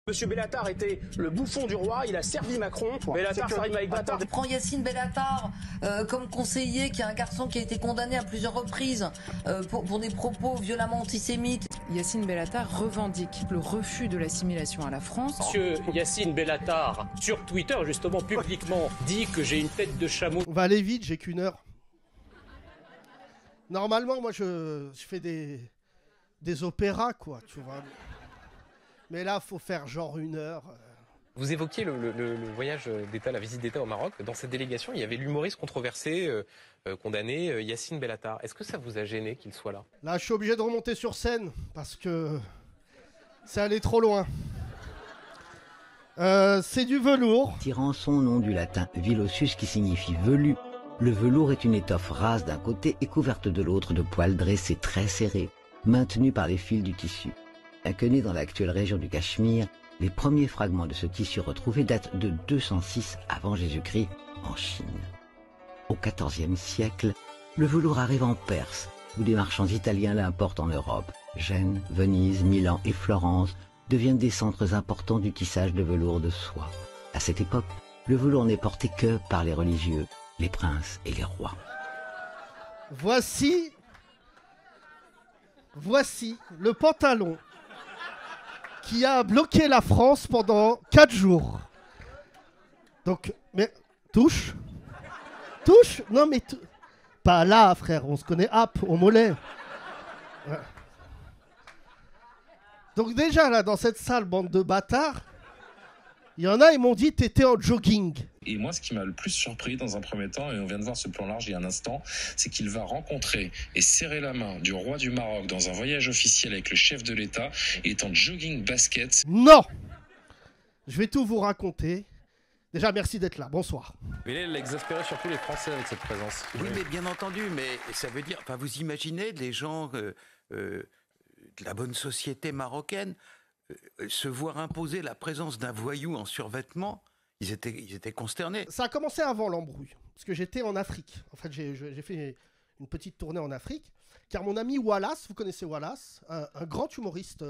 Monsieur Bellatar était le bouffon du roi, il a servi Macron. Bellatar, ça rime avec bâtard. Prends Yacine Bellatar comme conseiller, qui est un garçon qui a été condamné à plusieurs reprises pour des propos violemment antisémites. Yacine Bellatar revendique le refus de l'assimilation à la France. Monsieur Yacine Bellatar, sur Twitter, justement, publiquement, dit que j'ai une tête de chameau. On va aller vite, j'ai qu'une heure. Normalement, moi, je fais des opéras, quoi, tu vois. Mais là, faut faire genre une heure. Vous évoquiez le voyage d'État, la visite d'État au Maroc. Dans cette délégation, il y avait l'humoriste controversé, condamné, Yacine Bellatar. Est-ce que ça vous a gêné qu'il soit là? Là, je suis obligé de remonter sur scène parce que c'est allé trop loin. C'est du velours. Tirant son nom du latin vilossus qui signifie velu, le velours est une étoffe rase d'un côté et couverte de l'autre de poils dressés très serrés, maintenus par les fils du tissu. Né dans l'actuelle région du Cachemire, les premiers fragments de ce tissu retrouvés datent de 206 avant Jésus-Christ en Chine. Au XIVe siècle, le velours arrive en Perse, où des marchands italiens l'importent en Europe. Gênes, Venise, Milan et Florence deviennent des centres importants du tissage de velours de soie. À cette époque, le velours n'est porté que par les religieux, les princes et les rois. Voici le pantalon qui a bloqué la France pendant 4 jours. Donc, mais touche, non mais pas là, frère, on se connaît, au mollet. Ouais. Donc déjà là, dans cette salle, bande de bâtards, il y en a, ils m'ont dit t'étais en jogging. Et moi, ce qui m'a le plus surpris dans un premier temps, et on vient de voir ce plan large il y a un instant, c'est qu'il va rencontrer et serrer la main du roi du Maroc dans un voyage officiel avec le chef de l'État. Il est en jogging basket. Non! Je vais tout vous raconter. Déjà, merci d'être là. Bonsoir. Mais il exaspérait surtout les Français avec cette présence. Oui, mais bien entendu, mais ça veut dire... Enfin, vous imaginez les gens de la bonne société marocaine se voir imposer la présence d'un voyou en survêtement? Ils étaient consternés. Ça a commencé avant l'embrouille, parce que j'étais en Afrique. En fait, j'ai fait une petite tournée en Afrique, car mon ami Wallace, vous connaissez Wallace, un grand humoriste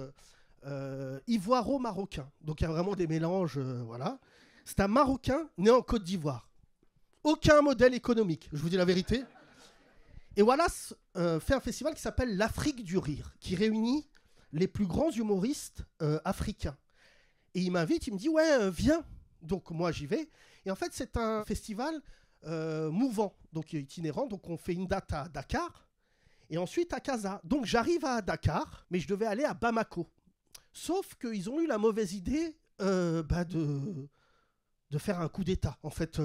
ivoiro-marocain. Donc il y a vraiment des mélanges, voilà. C'est un Marocain né en Côte d'Ivoire. Aucun modèle économique, je vous dis la vérité. Et Wallace fait un festival qui s'appelle l'Afrique du Rire, qui réunit les plus grands humoristes africains. Et il m'invite, il me dit « Ouais, viens ». Donc moi j'y vais, et en fait c'est un festival mouvant, donc itinérant, donc on fait une date à Dakar, et ensuite à Casa. Donc j'arrive à Dakar, mais je devais aller à Bamako. Sauf qu'ils ont eu la mauvaise idée de faire un coup d'État, en fait.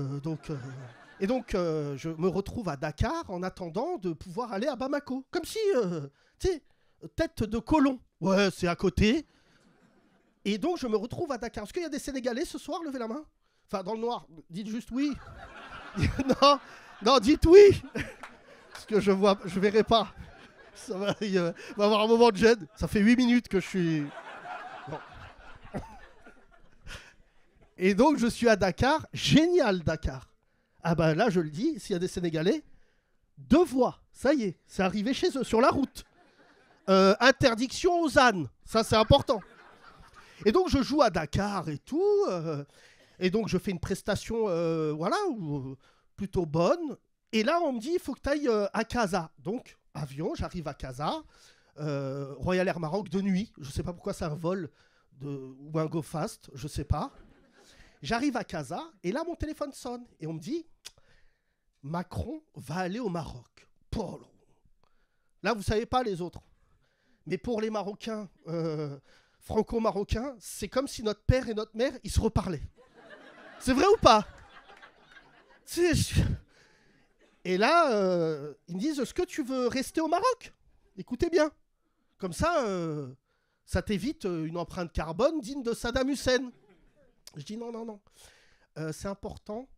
Et donc je me retrouve à Dakar en attendant de pouvoir aller à Bamako. Comme si, tu sais, tête de colon. Ouais, c'est à côté. Et donc, je me retrouve à Dakar. Est-ce qu'il y a des Sénégalais ce soir? Levez la main. Enfin, dans le noir. Dites juste oui. non, dites oui. Parce que je verrai pas. Ça va, il va y avoir un moment de gêne. Ça fait 8 minutes que je suis... Bon. Et donc, je suis à Dakar. Génial, Dakar. Ah ben là, je le dis, s'il y a des Sénégalais, 2 voies. Ça y est, c'est arrivé chez eux, sur la route. Interdiction aux ânes. Ça, c'est important. Et donc, je joue à Dakar et tout. Et donc, je fais une prestation, plutôt bonne. Et là, on me dit, il faut que tu ailles à Casa. Donc, avion, j'arrive à Casa. Royal Air Maroc de nuit. Je ne sais pas pourquoi c'est un vol ou un go fast. Je ne sais pas. J'arrive à Casa. Et là, mon téléphone sonne. Et on me dit, Macron va aller au Maroc. Polo. Là, vous ne savez pas les autres. Mais pour les Marocains... franco-marocain, c'est comme si notre père et notre mère, ils se reparlaient. C'est vrai ou pas? Et là, ils me disent, est-ce que tu veux rester au Maroc? Écoutez bien. Comme ça, ça t'évite une empreinte carbone digne de Saddam Hussein. Je dis non. C'est important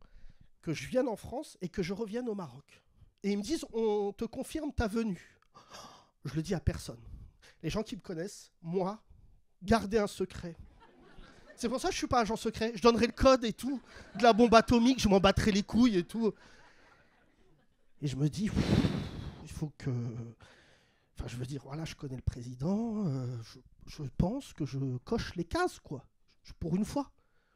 que je vienne en France et que je revienne au Maroc. Et ils me disent, on te confirme ta venue. Je le dis à personne. Les gens qui me connaissent, moi, garder un secret. C'est pour ça que je suis pas agent secret. Je donnerai le code et tout, de la bombe atomique, je m'en battrai les couilles et tout. Et je me dis, il faut que... Enfin, je veux dire, voilà, je connais le président, je pense que je coche les cases, quoi. Pour une fois,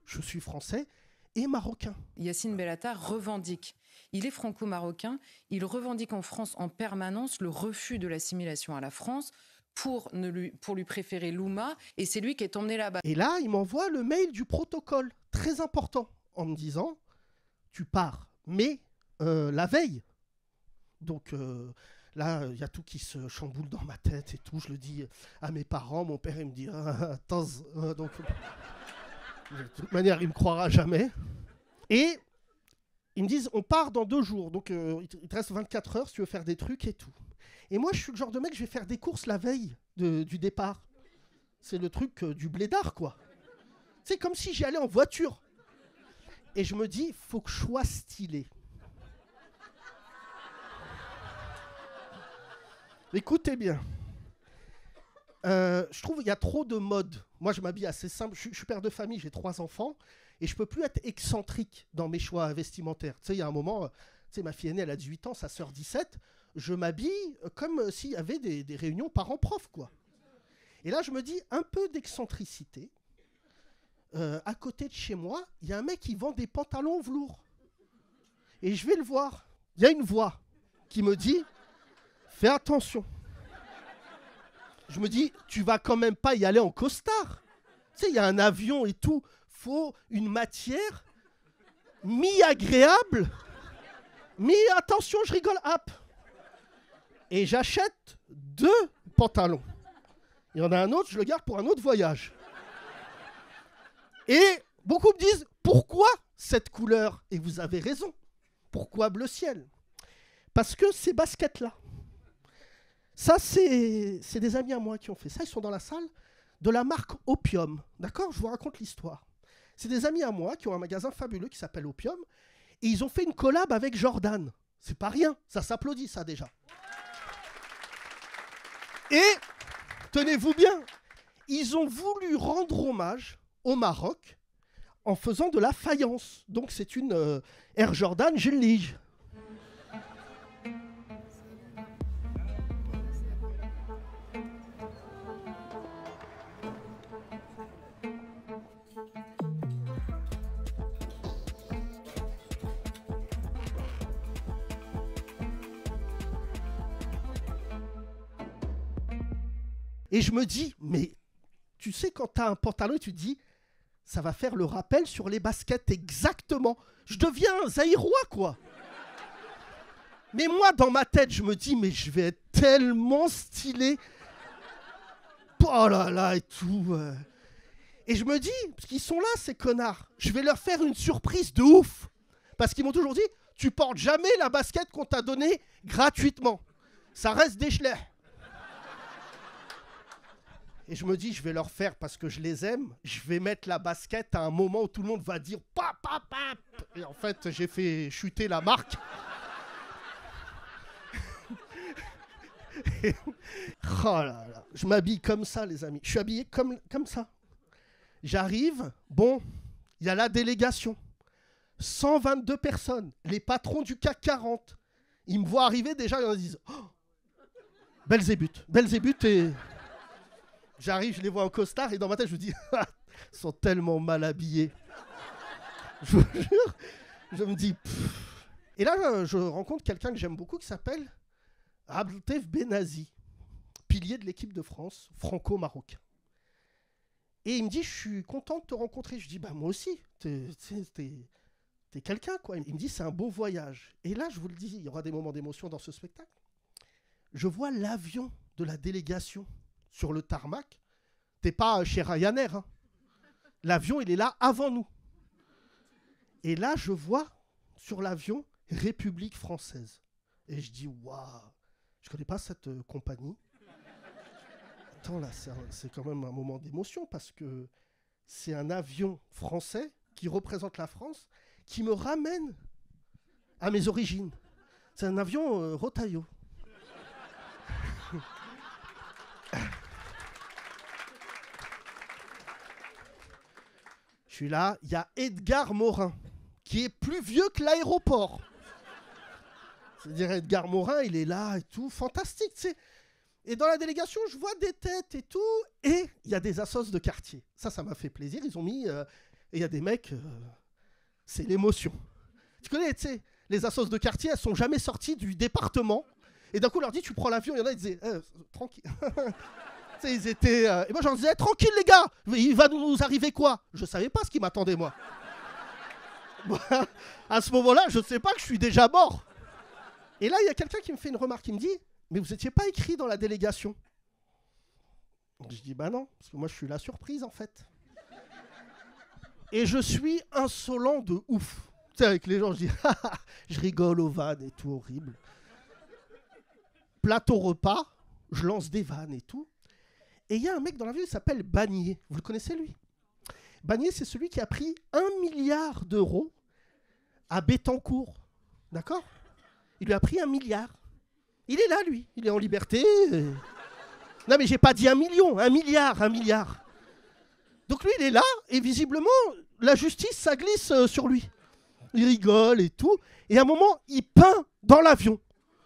je suis français et marocain. Yacine Bellatar revendique. Il est franco-marocain. Il revendique en France en permanence le refus de l'assimilation à la France pour lui préférer l'Oumma. Et c'est lui qui est emmené là-bas. Et là, il m'envoie le mail du protocole, très important, en me disant « Tu pars, mais la veille ». Donc là, il y a tout qui se chamboule dans ma tête et tout. Je le dis à mes parents. Mon père, il me dit « Attends, donc... » De toute manière, il ne me croira jamais. Et ils me disent, on part dans 2 jours. Donc, il te reste 24 heures si tu veux faire des trucs et tout. Et moi, je suis le genre de mec, je vais faire des courses la veille du départ. C'est le truc du blédard, quoi. C'est comme si j'y allais en voiture. Et je me dis, faut que je sois stylé. Écoutez bien. Je trouve qu'il y a trop de modes. Moi, je m'habille assez simple. Je suis père de famille, j'ai 3 enfants. Et je ne peux plus être excentrique dans mes choix vestimentaires. Tu sais, il y a un moment, ma fille aînée, elle a 18 ans, sa sœur 17. Je m'habille comme s'il y avait des réunions parents-prof, quoi. Et là, je me dis, un peu d'excentricité. À côté de chez moi, il y a un mec qui vend des pantalons velours. Et je vais le voir. Il y a une voix qui me dit, fais attention. Je me dis, tu vas quand même pas y aller en costard. Tu sais, il y a un avion et tout. Faut une matière mi-agréable, mi-attention, je rigole, hop. Et j'achète 2 pantalons. Il y en a un autre, je le garde pour un autre voyage. Et beaucoup me disent, pourquoi cette couleur? Et vous avez raison. Pourquoi bleu ciel? Parce que ces baskets-là, ça, c'est des amis à moi qui ont fait ça. Ils sont dans la salle de la marque Opium. D'accord? Je vous raconte l'histoire. C'est des amis à moi qui ont un magasin fabuleux qui s'appelle Opium. Et ils ont fait une collab avec Jordan. C'est pas rien. Ça s'applaudit, ça, déjà. Et, tenez-vous bien, ils ont voulu rendre hommage au Maroc en faisant de la faïence. Donc, c'est une Air Jordan Gillige. Et je me dis, mais tu sais, quand tu as un pantalon, tu te dis, ça va faire le rappel sur les baskets exactement. Je deviens un Zaïrois, quoi. Mais moi, dans ma tête, je me dis, mais je vais être tellement stylé. Oh là là, et tout. Et je me dis, parce qu'ils sont là, ces connards, je vais leur faire une surprise de ouf. Parce qu'ils m'ont toujours dit, tu portes jamais la basket qu'on t'a donnée gratuitement. Ça reste des schlers. Et je me dis, je vais leur faire parce que je les aime. Je vais mettre la basket à un moment où tout le monde va dire pap, pap, pap. Et en fait, j'ai fait chuter la marque. Oh là là. Je m'habille comme ça, les amis. Je suis habillé comme ça. J'arrive, bon, il y a la délégation. 122 personnes, les patrons du CAC 40. Ils me voient arriver, déjà, ils me disent oh, Belzébuth et... J'arrive, je les vois en costard et dans ma tête, je me dis, ils sont tellement mal habillés. Je vous jure, je me dis, pff. Et là, je rencontre quelqu'un que j'aime beaucoup qui s'appelle Abdeltef Benazi, pilier de l'équipe de France, franco-marocain. Et il me dit, je suis content de te rencontrer. Je dis, bah moi aussi, t'es quelqu'un, quoi. Il me dit, c'est un beau voyage. Et là, je vous le dis, il y aura des moments d'émotion dans ce spectacle. Je vois l'avion de la délégation sur le tarmac. T'es pas chez Ryanair, hein. L'avion, il est là avant nous. Et là, je vois sur l'avion République française. Et je dis, waouh, je connais pas cette compagnie. Attends, là, c'est quand même un moment d'émotion parce que c'est un avion français qui représente la France, qui me ramène à mes origines. C'est un avion Rotaillot. Je suis là, il y a Edgar Morin, qui est plus vieux que l'aéroport. C'est-à-dire Edgar Morin, il est là et tout, fantastique, tu sais. Et dans la délégation, je vois des têtes et tout, et il y a des assos de quartier. Ça m'a fait plaisir. Ils ont mis... et il y a des mecs... c'est l'émotion. Tu connais, tu sais, les assos de quartier, elles sont jamais sorties du département. Et d'un coup, on leur dit, tu prends l'avion. Il y en a, ils disaient, tranquille. Tu sais, ils étaient... et moi, j'en disais, tranquille, les gars, il va nous arriver quoi? Je savais pas ce qui m'attendait, moi. À ce moment-là, je ne sais pas que je suis déjà mort. Et là, il y a quelqu'un qui me fait une remarque, qui me dit, mais vous n'étiez pas écrit dans la délégation. Je dis, bah non, parce que moi, je suis la surprise, en fait. Et je suis insolent de ouf. Tu sais, avec les gens, je dis, je rigole aux vannes et tout, horrible. Plateau repas, je lance des vannes et tout. Et il y a un mec dans la ville, il s'appelle Bagné. Vous le connaissez, lui? Bagné, c'est celui qui a pris 1 milliard d'euros à Bettencourt. D'accord? Il lui a pris 1 milliard. Il est là, lui. Il est en liberté. Non, mais j'ai pas dit 1 million. 1 milliard, 1 milliard. Donc lui, il est là, et visiblement, la justice, ça glisse sur lui. Il rigole et tout. Et à un moment, il peint dans l'avion.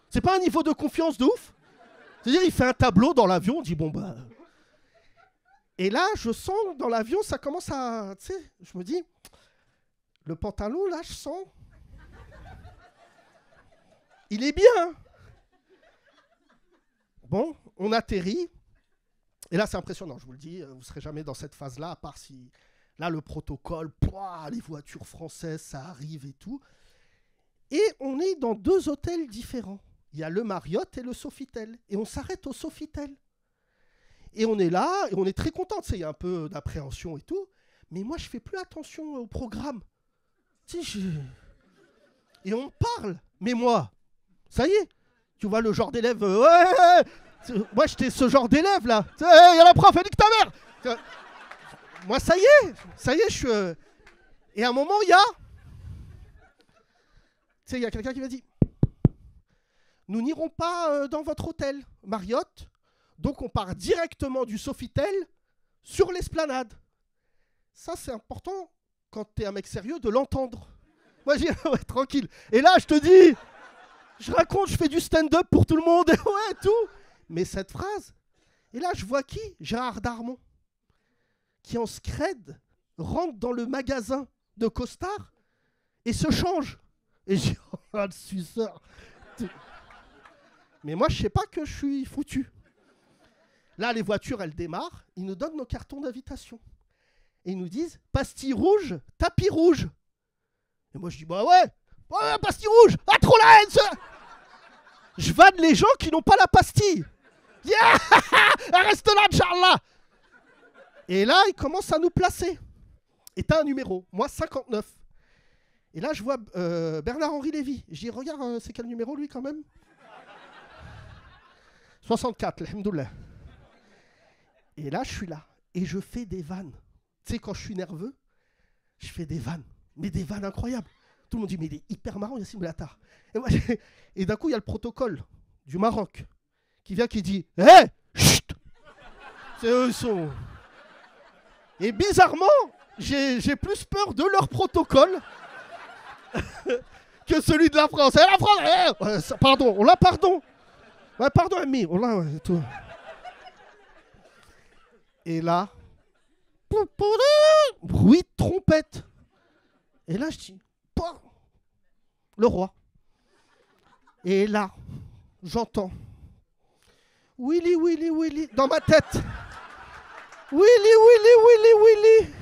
C'est pas un niveau de confiance de ouf? C'est-à-dire, il fait un tableau dans l'avion, on dit, bon, bah... Et là, je sens dans l'avion, ça commence à... Tu sais, je me dis, le pantalon, là, je sens... Il est bien. Bon, on atterrit. Et là, c'est impressionnant, je vous le dis. Vous ne serez jamais dans cette phase-là, à part si... Là, le protocole, pouah, les voitures françaises, ça arrive et tout. Et on est dans 2 hôtels différents. Il y a le Marriott et le Sofitel. Et on s'arrête au Sofitel. Et on est là, et on est très content. Tu sais, il y a un peu d'appréhension et tout. Mais moi, je ne fais plus attention au programme. Tu sais, et on parle. Mais moi, ça y est, tu vois le genre d'élève... moi, j'étais ce genre d'élève, là. Il y a la prof, elle nique ta mère. Moi, ça y est, je suis... Et à un moment, il y a... Tu sais, il y a quelqu'un qui m'a dit, nous n'irons pas dans votre hôtel, Marriott. Donc, on part directement du Sofitel sur l'esplanade. Ça, c'est important, quand t'es un mec sérieux, de l'entendre. Moi, je dis, ouais, tranquille. Et là, je te dis, je raconte, je fais du stand-up pour tout le monde, et ouais, tout. Mais cette phrase, et là, je vois qui? Gérard Darmon, qui en scred rentre dans le magasin de costard et se change. Et je dis, oh, le suceur. Mais moi, je sais pas que je suis foutu. Là, les voitures, elles démarrent. Ils nous donnent nos cartons d'invitation. Et ils nous disent, pastille rouge, tapis rouge. Et moi, je dis, bah ouais, pastille rouge. Ah, trop la haine, ça. Je vanne les gens qui n'ont pas la pastille. Yeah. Reste là, Inch'Allah. Et là, ils commencent à nous placer. Et t'as un numéro. Moi, 59. Et là, je vois Bernard-Henri Lévy. Je dis, regarde, c'est quel numéro, lui, quand même? 64, alhamdoulilah. Et là, je suis là. Et je fais des vannes. Tu sais, quand je suis nerveux, je fais des vannes. Mais des vannes incroyables. Tout le monde dit, mais il est hyper marrant, Yassine Bellatar. Et d'un coup, il y a le protocole du Maroc qui vient, qui dit, hé, chut. C'est eux, ils sont... Et bizarrement, j'ai plus peur de leur protocole que celui de la France. La France, pardon, on l'a pardon. Ouais, pardon, ami, on l'a, ouais, tout. Et là, bruit de trompette. Et là, je dis, le roi. Et là, j'entends, Willy, Willy, Willy, dans ma tête. Willy, Willy, Willy, Willy.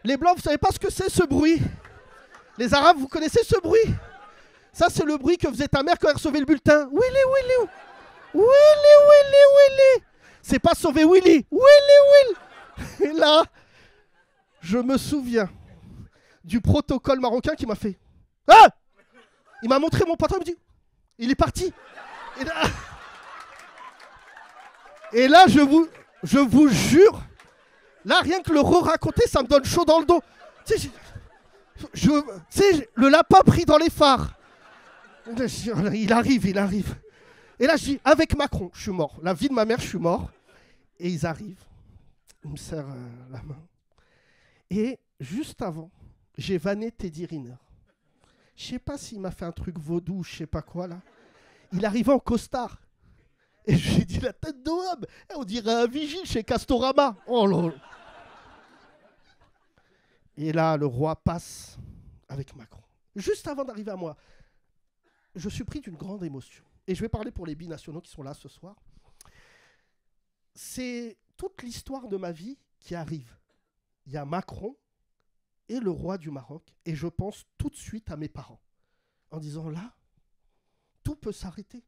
Les Blancs, vous savez pas ce que c'est, ce bruit. Les Arabes, vous connaissez ce bruit? Ça, c'est le bruit que faisait ta mère quand elle recevait le bulletin. Willy, Willy, Willy, Willy, Willy. C'est pas sauver Willy. Willy, Willy. Et là, je me souviens du protocole marocain qui m'a fait. Ah! Il m'a montré mon pantalon, il me dit, il est parti. Et là, je vous jure, là, rien que le re-raconter, ça me donne chaud dans le dos. Tu sais, le lapin pris dans les phares. Il arrive. Et là, je dis, avec Macron, je suis mort. La vie de ma mère, je suis mort. Et ils arrivent. Ils me serrent la main. Et juste avant, j'ai vanné Teddy Riner. Je sais pas s'il m'a fait un truc vaudou, je sais pas quoi, là. Il arrivait en costard. Et je lui ai dit, la tête de homme, on dirait un vigile chez Castorama. Oh là. Et là, le roi passe avec Macron. Juste avant d'arriver à moi, je suis pris d'une grande émotion. Et je vais parler pour les binationaux qui sont là ce soir. C'est toute l'histoire de ma vie qui arrive. Il y a Macron et le roi du Maroc. Et je pense tout de suite à mes parents. En disant, là, tout peut s'arrêter.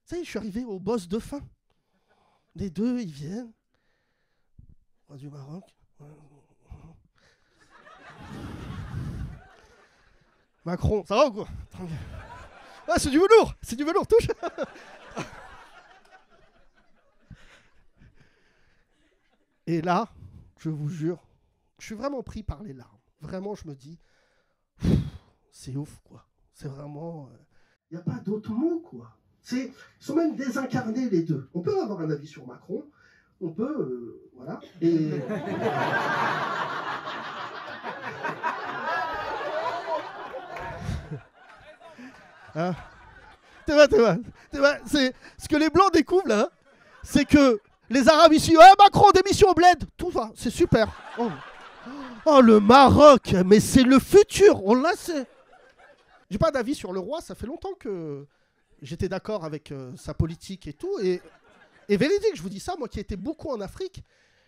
Ça y est, je suis arrivé au boss de fin. Les deux, ils viennent. Roi du Maroc. Macron, ça va ou quoi? Ah, c'est du velours, touche. Et là, je vous jure, je suis vraiment pris par les larmes. Vraiment, je me dis, c'est ouf, quoi. C'est vraiment... Il n'y a pas d'autre mot, quoi. Ils sont même désincarnés, les deux. On peut avoir un avis sur Macron, on peut... voilà. Et... Hein? T'es vrai. C'est ce que les Blancs découvrent, là, c'est que les Arabes ici, Macron, démission bled, tout va, c'est super. Oh, le Maroc, mais c'est le futur, on l'a, c'est... J'ai pas d'avis sur le roi, ça fait longtemps que j'étais d'accord avec sa politique et tout, et véridique, je vous dis ça, moi qui ai été beaucoup en Afrique,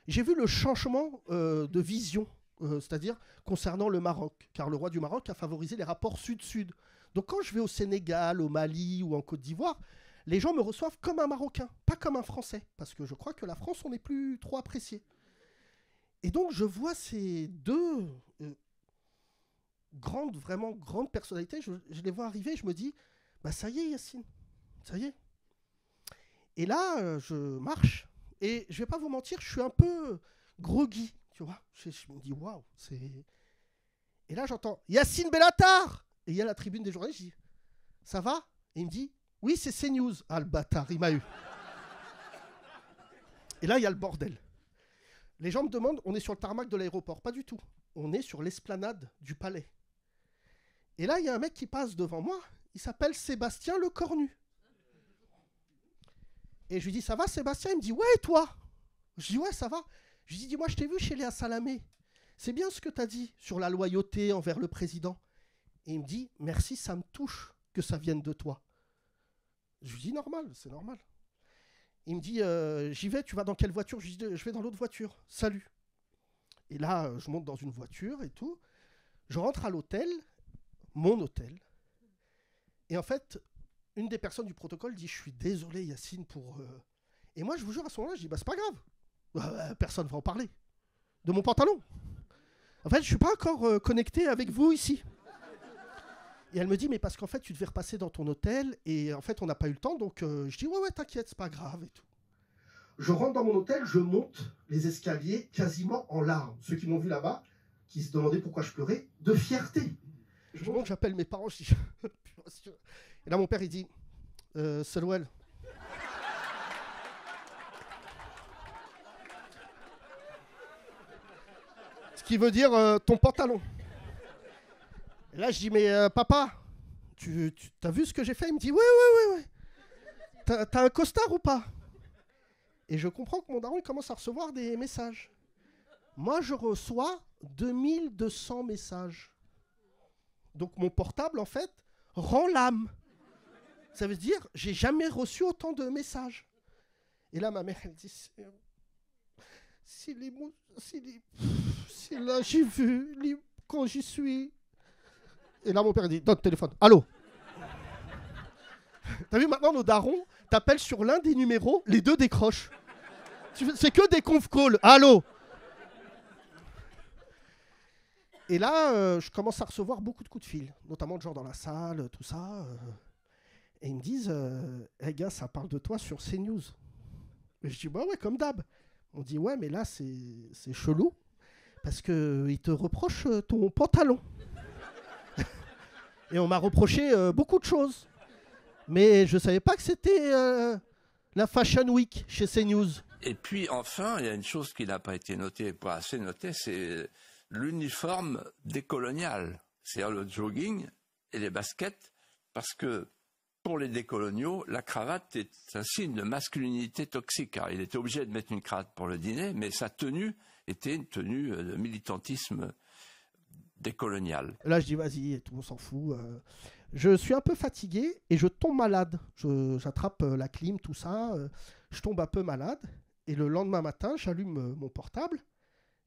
j'ai vu le changement de vision, c'est-à-dire concernant le Maroc, car le roi du Maroc a favorisé les rapports sud-sud. Donc quand je vais au Sénégal, au Mali ou en Côte d'Ivoire, les gens me reçoivent comme un Marocain, pas comme un Français, parce que je crois que la France, on n'est plus trop apprécié. Et donc je vois ces deux vraiment grandes personnalités, je les vois arriver, je me dis, bah ça y est Yacine, ça y est. Et là, je marche, et je vais pas vous mentir, je suis un peu groggy, tu vois. Je me dis, waouh, c'est... Et là j'entends, Yacine Bellatar. Et il y a la tribune des journalistes, je dis, ça va? Et il me dit, oui, c'est CNews. Ah, le bâtard, il m'a eu. Et là, il y a le bordel. Les gens me demandent, on est sur le tarmac de l'aéroport. Pas du tout. On est sur l'esplanade du palais. Et là, il y a un mec qui passe devant moi, il s'appelle Sébastien Lecornu. Et je lui dis, ça va Sébastien? Il me dit, ouais, et toi? Je dis, ouais, ça va. Je lui dis, dis-moi, je t'ai vu chez Léa Salamé. C'est bien ce que tu as dit sur la loyauté envers le président. Et il me dit, merci, ça me touche que ça vienne de toi. Je lui dis, normal, c'est normal. Il me dit, j'y vais, tu vas dans quelle voiture? Je lui dis, je vais dans l'autre voiture, salut. Et là, je monte dans une voiture et tout. Je rentre à l'hôtel, mon hôtel. Et en fait, une des personnes du protocole dit, je suis désolé Yacine pour... Et moi, je vous jure, à ce moment-là, je dis, bah c'est pas grave. Personne ne va en parler. De mon pantalon. En fait, je suis pas encore connecté avec vous ici. Et elle me dit, mais parce qu'en fait, tu devais repasser dans ton hôtel, et en fait, on n'a pas eu le temps, donc je dis, ouais, t'inquiète, c'est pas grave, et tout. Je rentre dans mon hôtel, je monte les escaliers quasiment en larmes. Ceux qui m'ont vu là-bas, qui se demandaient pourquoi je pleurais, de fierté. Je monte, j'appelle mes parents, je dis... Et là, mon père, il dit, Selwell. Ce qui veut dire ton pantalon. Et là, je dis, mais papa, tu as vu ce que j'ai fait? Il me dit, ouais. T'as un costard ou pas? Et je comprends que mon daron, il commence à recevoir des messages. Moi, je reçois 2200 messages. Donc, mon portable, en fait, rend l'âme. Ça veut dire, j'ai jamais reçu autant de messages. Et là, ma mère, elle dit, là, j'ai vu, quand j'y suis... Et là, mon père dit, donne le téléphone. Allô? T'as vu, maintenant, nos darons, t'appelles sur l'un des numéros, les deux décrochent. C'est que des conf calls. Allô? Et là, je commence à recevoir beaucoup de coups de fil, notamment de gens dans la salle, tout ça. Et ils me disent, hey gars, ça parle de toi sur CNews. Et je dis, bah ouais, comme d'hab. On dit, ouais, mais là, c'est chelou, parce qu'ils te reprochent ton pantalon. Et on m'a reproché beaucoup de choses. Mais je ne savais pas que c'était la Fashion Week chez CNews. Et puis enfin, il y a une chose qui n'a pas été notée, pas assez notée, c'est l'uniforme décolonial. C'est-à-dire le jogging et les baskets, parce que pour les décoloniaux, la cravate est un signe de masculinité toxique. Car il était obligé de mettre une cravate pour le dîner, mais sa tenue était une tenue de militantisme décolonial. Là, je dis vas-y, tout le monde s'en fout. Je suis un peu fatigué et je tombe malade. J'attrape la clim, tout ça. Je tombe un peu malade. Et le lendemain matin, j'allume mon portable.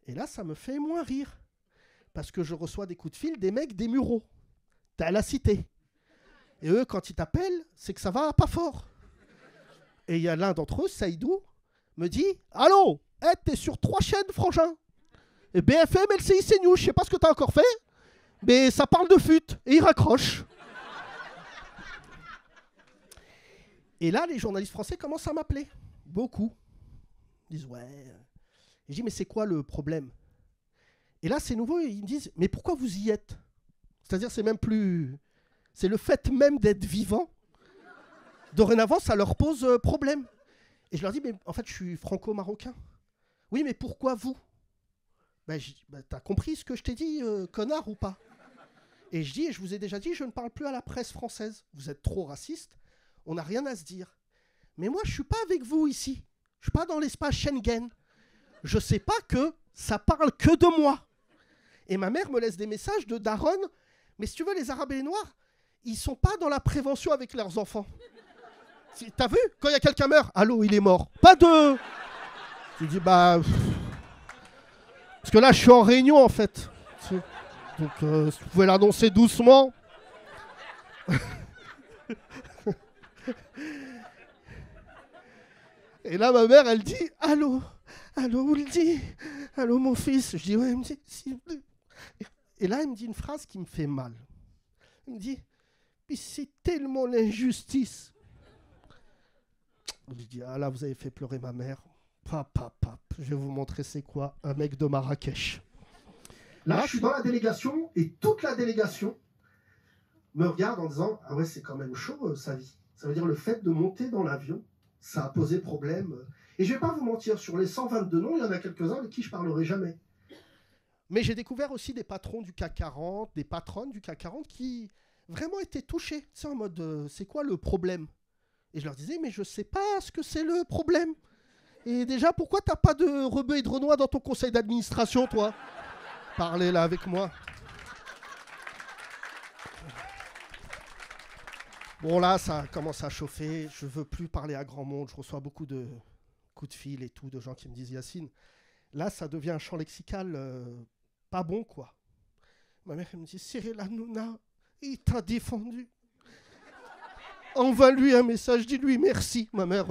Et là, ça me fait moins rire. Parce que je reçois des coups de fil des mecs des Mureaux. T'es à la cité. Et eux, quand ils t'appellent, c'est que ça va pas fort. Et il y a l'un d'entre eux, Saïdou, me dit « Allô, t'es sur 3 chaînes, frangin. Et BFM, LCI, CNews, je sais pas ce que t'as encore fait, mais ça parle de fut. » Et il raccroche. Et là, les journalistes français commencent à m'appeler. Beaucoup. Ils disent « Ouais. » Et je dis « Mais c'est quoi le problème ?» Et là, c'est nouveau, ils me disent « Mais pourquoi vous y êtes ?» C'est-à-dire, c'est même plus... C'est le fait même d'être vivant. Dorénavant, ça leur pose problème. Et je leur dis, mais en fait, je suis franco-marocain. Oui, mais pourquoi vous ? T'as compris ce que je t'ai dit, connard, ou pas ? Et je dis, et je vous ai déjà dit, je ne parle plus à la presse française. Vous êtes trop raciste, on n'a rien à se dire. Mais moi, je ne suis pas avec vous ici. Je ne suis pas dans l'espace Schengen. Je ne sais pas que ça parle que de moi. Et ma mère me laisse des messages de daronne. Mais si tu veux, les Arabes et les Noirs, ils ne sont pas dans la prévention avec leurs enfants. T'as vu ? Quand il y a quelqu'un meurt, allô, il est mort. Pas de... Je dis, parce que là, je suis en réunion, en fait. Donc, si vous pouvez l'annoncer doucement. Et là, ma mère, elle dit, allô, Ouldi, allô, mon fils. Je dis, ouais, elle me dit, s'il vous plaît. Et là, elle me dit une phrase qui me fait mal. Elle me dit, puis c'est tellement l'injustice. Je dis, ah là, vous avez fait pleurer ma mère. Je vais vous montrer c'est quoi un mec de Marrakech. Là, je suis dans la délégation et toute la délégation me regarde en disant, ah ouais, c'est quand même chaud sa vie. Ça veut dire le fait de monter dans l'avion, ça a posé problème. Et je vais pas vous mentir, sur les 122 noms, il y en a quelques-uns de qui je parlerai jamais. Mais j'ai découvert aussi des patrons du CAC 40, des patronnes du CAC 40 qui vraiment étaient touchés. C'est en mode, c'est quoi le problème ? Et je leur disais, mais je sais pas ce que c'est le problème. Et déjà, pourquoi t'as pas de rebeu et de renois dans ton conseil d'administration, toi ? Parlez là avec moi. Bon là, ça commence à chauffer. Je veux plus parler à grand monde. Je reçois beaucoup de coups de fil et tout, de gens qui me disent, Yacine, là, ça devient un champ lexical pas bon, quoi. Ma mère, elle me dit, Cyril Hanouna, il t'a défendu. Envoie-lui un message, dis-lui merci. Ma mère...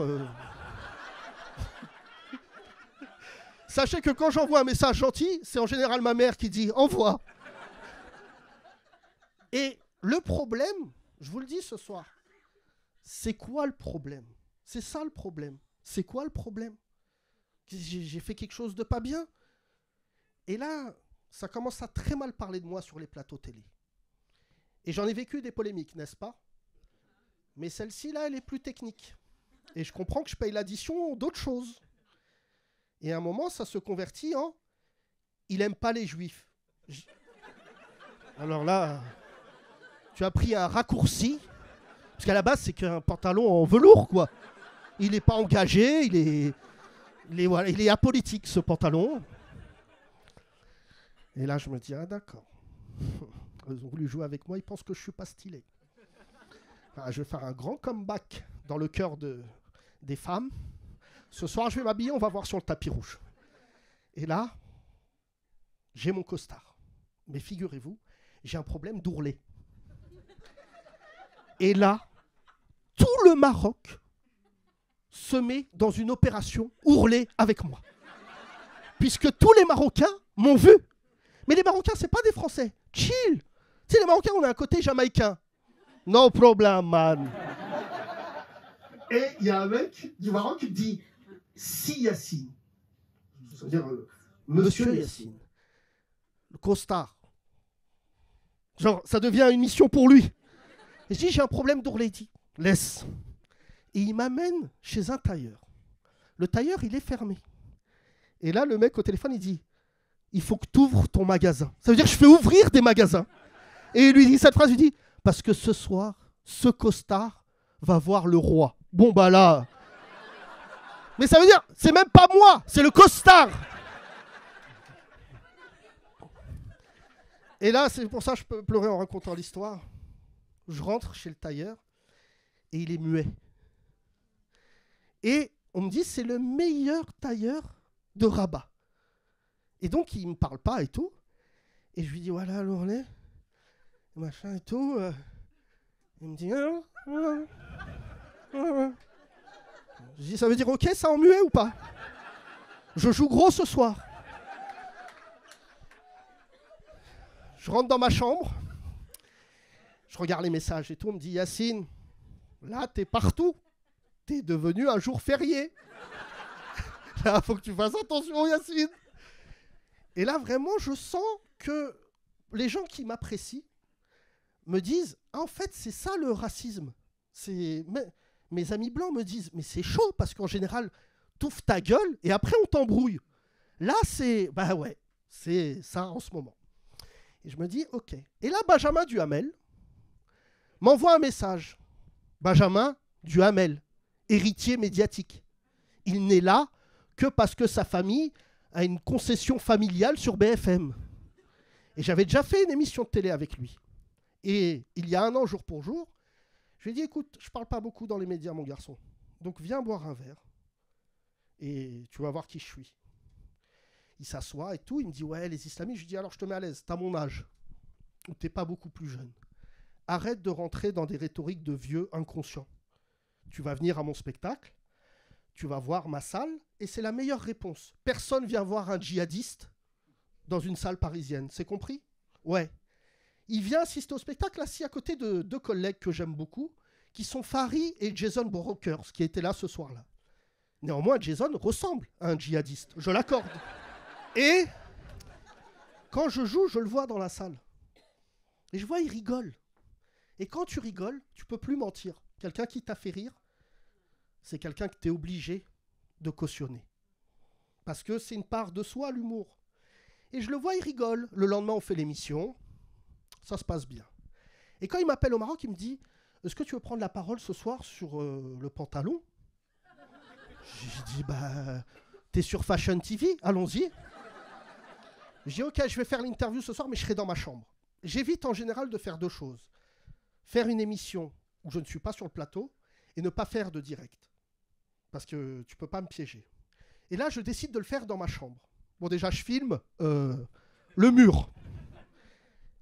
Sachez que quand j'envoie un message gentil, c'est en général ma mère qui dit « envoie ». Et le problème, je vous le dis ce soir, c'est quoi le problème ? C'est ça le problème. C'est quoi le problème ? J'ai fait quelque chose de pas bien. Et là, ça commence à très mal parler de moi sur les plateaux télé. Et j'en ai vécu des polémiques, n'est-ce pas ? Mais celle-ci, là, elle est plus technique. Et je comprends que je paye l'addition d'autres choses. Et à un moment, ça se convertit en « il aime pas les juifs ». Alors là, tu as pris un raccourci, parce qu'à la base, c'est qu'un pantalon en velours, quoi. Il n'est pas engagé, il est apolitique, ce pantalon. Et là, je me dis « ah d'accord, ils ont voulu jouer avec moi, ils pensent que je ne suis pas stylé. » Enfin, je vais faire un grand comeback dans le cœur des femmes. Ce soir, je vais m'habiller, on va voir sur le tapis rouge. Et là, j'ai mon costard. Mais figurez-vous, j'ai un problème d'ourlet. Et là, tout le Maroc se met dans une opération ourlet avec moi. Puisque tous les Marocains m'ont vu. Mais les Marocains, c'est pas des Français. Chill. Tu sais, les Marocains, on a un côté jamaïcain. No problem, man. Et il y a un mec du Maroc qui me dit « Si Yacine ». Ça veut dire Monsieur Yacine. Le costard. Genre, ça devient une mission pour lui. Et je dis « J'ai un problème d'ourlet ». Il dit « Laisse ». Et il m'amène chez un tailleur. Le tailleur, il est fermé. Et là, le mec au téléphone, il dit « Il faut que tu ouvres ton magasin ». Ça veut dire que je fais ouvrir des magasins. Et il lui dit cette phrase, il dit « Parce que ce soir, ce costard, va voir le roi. Bon bah là... Mais ça veut dire, c'est même pas moi, c'est le costard. Et là, c'est pour ça que je peux pleurer en racontant l'histoire. Je rentre chez le tailleur et il est muet. Et on me dit, c'est le meilleur tailleur de Rabat. Et donc, il ne me parle pas et tout. Et je lui dis, voilà, l'ourlet, machin et tout. Il me dit, Je dis, ça veut dire ok, ça en muet ou pas? Je joue gros ce soir. Je rentre dans ma chambre. Je regarde les messages et tout. On me dit, Yacine, là, t'es partout. T'es devenu un jour férié. Là, faut que tu fasses attention, Yacine. Et là, vraiment, je sens que les gens qui m'apprécient me disent, ah, en fait, c'est ça le racisme. Mes amis blancs me disent, mais c'est chaud parce qu'en général, t'ouvres ta gueule et après on t'embrouille. Là, c'est, bah ouais, c'est ça en ce moment. Et je me dis, ok. Et là, Benjamin Duhamel m'envoie un message. Benjamin Duhamel, héritier médiatique. Il n'est là que parce que sa famille a une concession familiale sur BFM. Et j'avais déjà fait une émission de télé avec lui. Et il y a 1 an, jour pour jour, je lui ai dit, écoute, je ne parle pas beaucoup dans les médias, mon garçon. Donc viens boire un verre et tu vas voir qui je suis. Il s'assoit et tout. Il me dit, ouais, les islamistes. Je lui dis, alors je te mets à l'aise, t'as mon âge. Ou t'es pas beaucoup plus jeune. Arrête de rentrer dans des rhétoriques de vieux inconscients. Tu vas venir à mon spectacle, tu vas voir ma salle et c'est la meilleure réponse. Personne vient voir un djihadiste dans une salle parisienne. C'est compris? Ouais. Il vient assister au spectacle assis à côté de 2 collègues que j'aime beaucoup, qui sont Fari et Jason Brokers, qui étaient là ce soir-là. Néanmoins, Jason ressemble à un djihadiste, je l'accorde. Et quand je joue, je le vois dans la salle. Et je vois, il rigole. Et quand tu rigoles, tu peux plus mentir. Quelqu'un qui t'a fait rire, c'est quelqu'un que tu es obligé de cautionner. Parce que c'est une part de soi, l'humour. Et je le vois, il rigole. Le lendemain, on fait l'émission. Ça se passe bien. Et quand il m'appelle au Maroc, il me dit, est-ce que tu veux prendre la parole ce soir sur le pantalon? J'ai dit, bah, t'es sur Fashion TV, allons-y. Je dis, ok, je vais faire l'interview ce soir, mais je serai dans ma chambre. J'évite en général de faire 2 choses. Faire une émission où je ne suis pas sur le plateau et ne pas faire de direct. Parce que tu peux pas me piéger. Et là, je décide de le faire dans ma chambre. Bon, déjà, je filme le mur.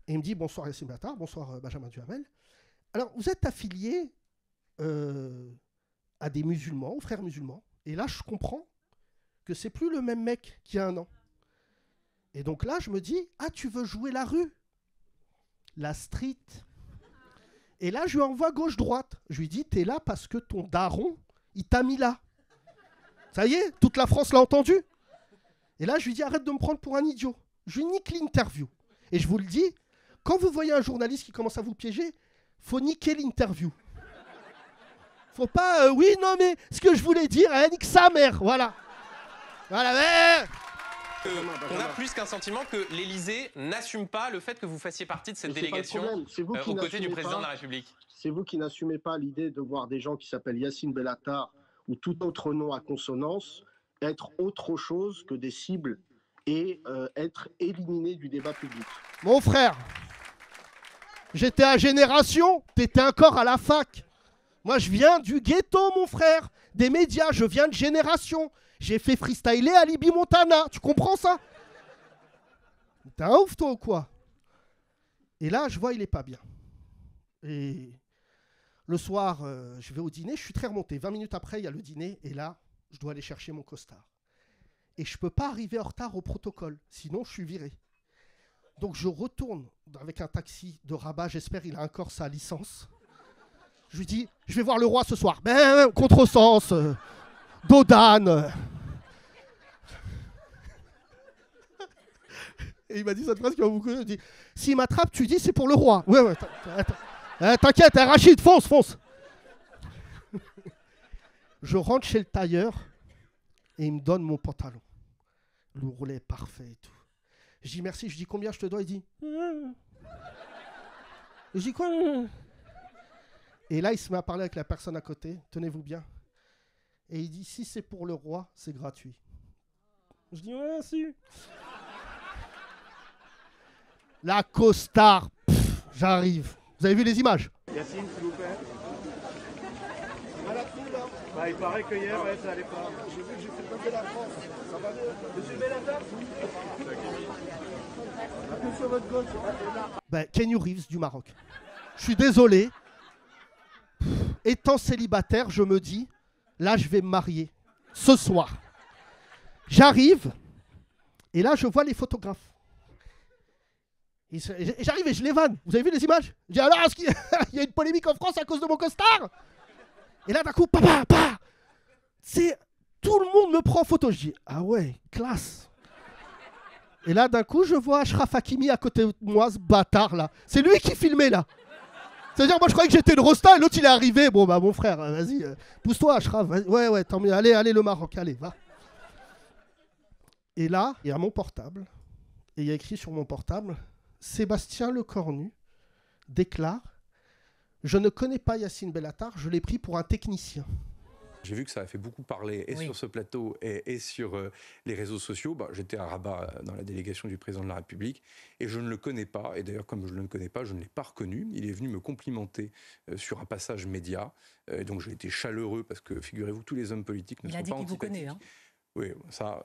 Et il me dit, bonsoir Yacine Bellatar, bonsoir Benjamin Duhamel. Alors, vous êtes affilié à des musulmans, aux frères musulmans. Et là, je comprends que c'est plus le même mec qu'il y a 1 an. Et donc là, je me dis, ah, tu veux jouer la rue? La street? Et là, je lui envoie gauche-droite. Je lui dis, t'es là parce que ton daron, il t'a mis là. Ça y est, toute la France l'a entendu. Et là, je lui dis, arrête de me prendre pour un idiot. Je lui nique l'interview. Et je vous le dis, quand vous voyez un journaliste qui commence à vous piéger, faut niquer l'interview. Faut pas, oui, non, mais ce que je voulais dire, nique sa mère, voilà. Voilà, mais... On a plus qu'un sentiment que l'Élysée n'assume pas le fait que vous fassiez partie de cette délégation aux côtés du président de la République. C'est vous qui n'assumez pas l'idée de voir des gens qui s'appellent Yacine Bellatar ou tout autre nom à consonance être autre chose que des cibles et être éliminés du débat public. Mon frère, j'étais à Génération, t'étais encore à la fac. Moi, je viens du ghetto, mon frère, des médias, je viens de Génération. J'ai fait freestyler à Libby Montana. Tu comprends ça? T'es un ouf, toi, ou quoi? Et là, je vois, il est pas bien. Et le soir, je vais au dîner. Je suis très remonté. 20 minutes après, il y a le dîner. Et là, je dois aller chercher mon costard. Et je peux pas arriver en retard au protocole. Sinon, je suis viré. Donc, je retourne avec un taxi de Rabat. J'espère qu'il a encore sa licence. Je lui dis, je vais voir le roi ce soir. Ben, contresens, Dodane. Et il m'a dit cette phrase qui m'a beaucoup. Il dit, s'il m'attrape, tu dis c'est pour le roi. Ouais, ouais, t'inquiète, Rachid, fonce. Je rentre chez le tailleur et il me donne mon pantalon. Le roulet est parfait et tout. Je dis merci, je dis combien je te dois? Il dit. Je dis quoi? Et là, il se met à parler avec la personne à côté. Tenez-vous bien. Et il dit, si c'est pour le roi, c'est gratuit. Je dis, ouais, si. La costard. J'arrive. Vous avez vu les images? Yacine, s'il vous plaît. Bah, il paraît que hier, ouais, ça allait pas. J'ai vu que j'ai fait passer la France. Ça va bien. Monsieur Bellatar, sur votre gauche. Ben, Keanu Reeves du Maroc. Je suis désolé. Étant célibataire, je me dis, là, je vais me marier. Ce soir. J'arrive. Et là, je vois les photographes. Et j'arrive et je les vanne. Vous avez vu les images? Je dis, alors, est-ce qu'il y a une polémique en France à cause de mon costard? Et là, d'un coup, papa, c'est tout le monde me prend en photo. Je dis, ah ouais, classe. Et là, d'un coup, je vois Ashraf Hakimi à côté de moi, ce bâtard là. C'est lui qui filmait là. C'est-à-dire, moi, je croyais que j'étais une rosta et l'autre, il est arrivé. Bon, bah, mon frère, vas-y, pousse-toi, Ashraf. Ouais, tant mieux. Allez, le Maroc, allez, va. Et là, il y a mon portable. Et il y a écrit sur mon portable, Sébastien Lecornu déclare, je ne connais pas Yacine Bellatar, je l'ai pris pour un technicien. J'ai vu que ça a fait beaucoup parler et sur ce plateau et sur les réseaux sociaux. Bah, j'étais à Rabat dans la délégation du président de la République et je ne le connais pas. Et d'ailleurs, comme je ne le connais pas, je ne l'ai pas reconnu. Il est venu me complimenter sur un passage média. Et donc j'ai été chaleureux parce que, figurez-vous, tous les hommes politiques ne sont pas antipathiques. Il a dit qu'il vous connaît, hein. Oui, ça,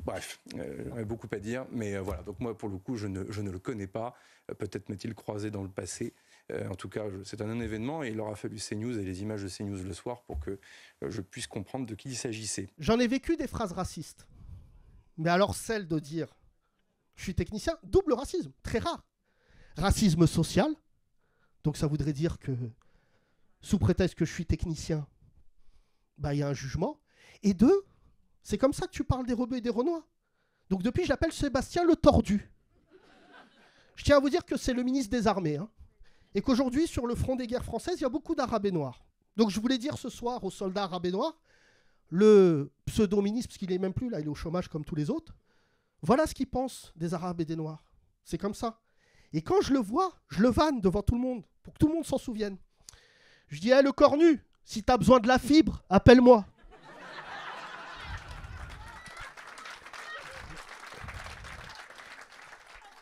bref, j'aurais beaucoup à dire, mais voilà, donc moi pour le coup je ne le connais pas, peut-être m'a-t-il croisé dans le passé, en tout cas c'est un non-événement et il aura fallu CNews et les images de CNews le soir pour que je puisse comprendre de qui il s'agissait. J'en ai vécu des phrases racistes, mais alors celle de dire je suis technicien, double racisme, très rare. Racisme social, donc ça voudrait dire que sous prétexte que je suis technicien, bah, y a un jugement, et deux, c'est comme ça que tu parles des rebeux et des renois. Donc depuis, je l'appelle Sébastien le Tordu. Je tiens à vous dire que c'est le ministre des Armées. Hein, et qu'aujourd'hui, sur le front des guerres françaises, il y a beaucoup d'Arabes et Noirs. Donc je voulais dire ce soir aux soldats Arabes et Noirs, le pseudo-ministre, parce qu'il n'est même plus là, il est au chômage comme tous les autres, voilà ce qu'il pense des Arabes et des Noirs. C'est comme ça. Et quand je le vois, je le vanne devant tout le monde, pour que tout le monde s'en souvienne. Je dis, hey, le cornu, si tu as besoin de la fibre, appelle-moi.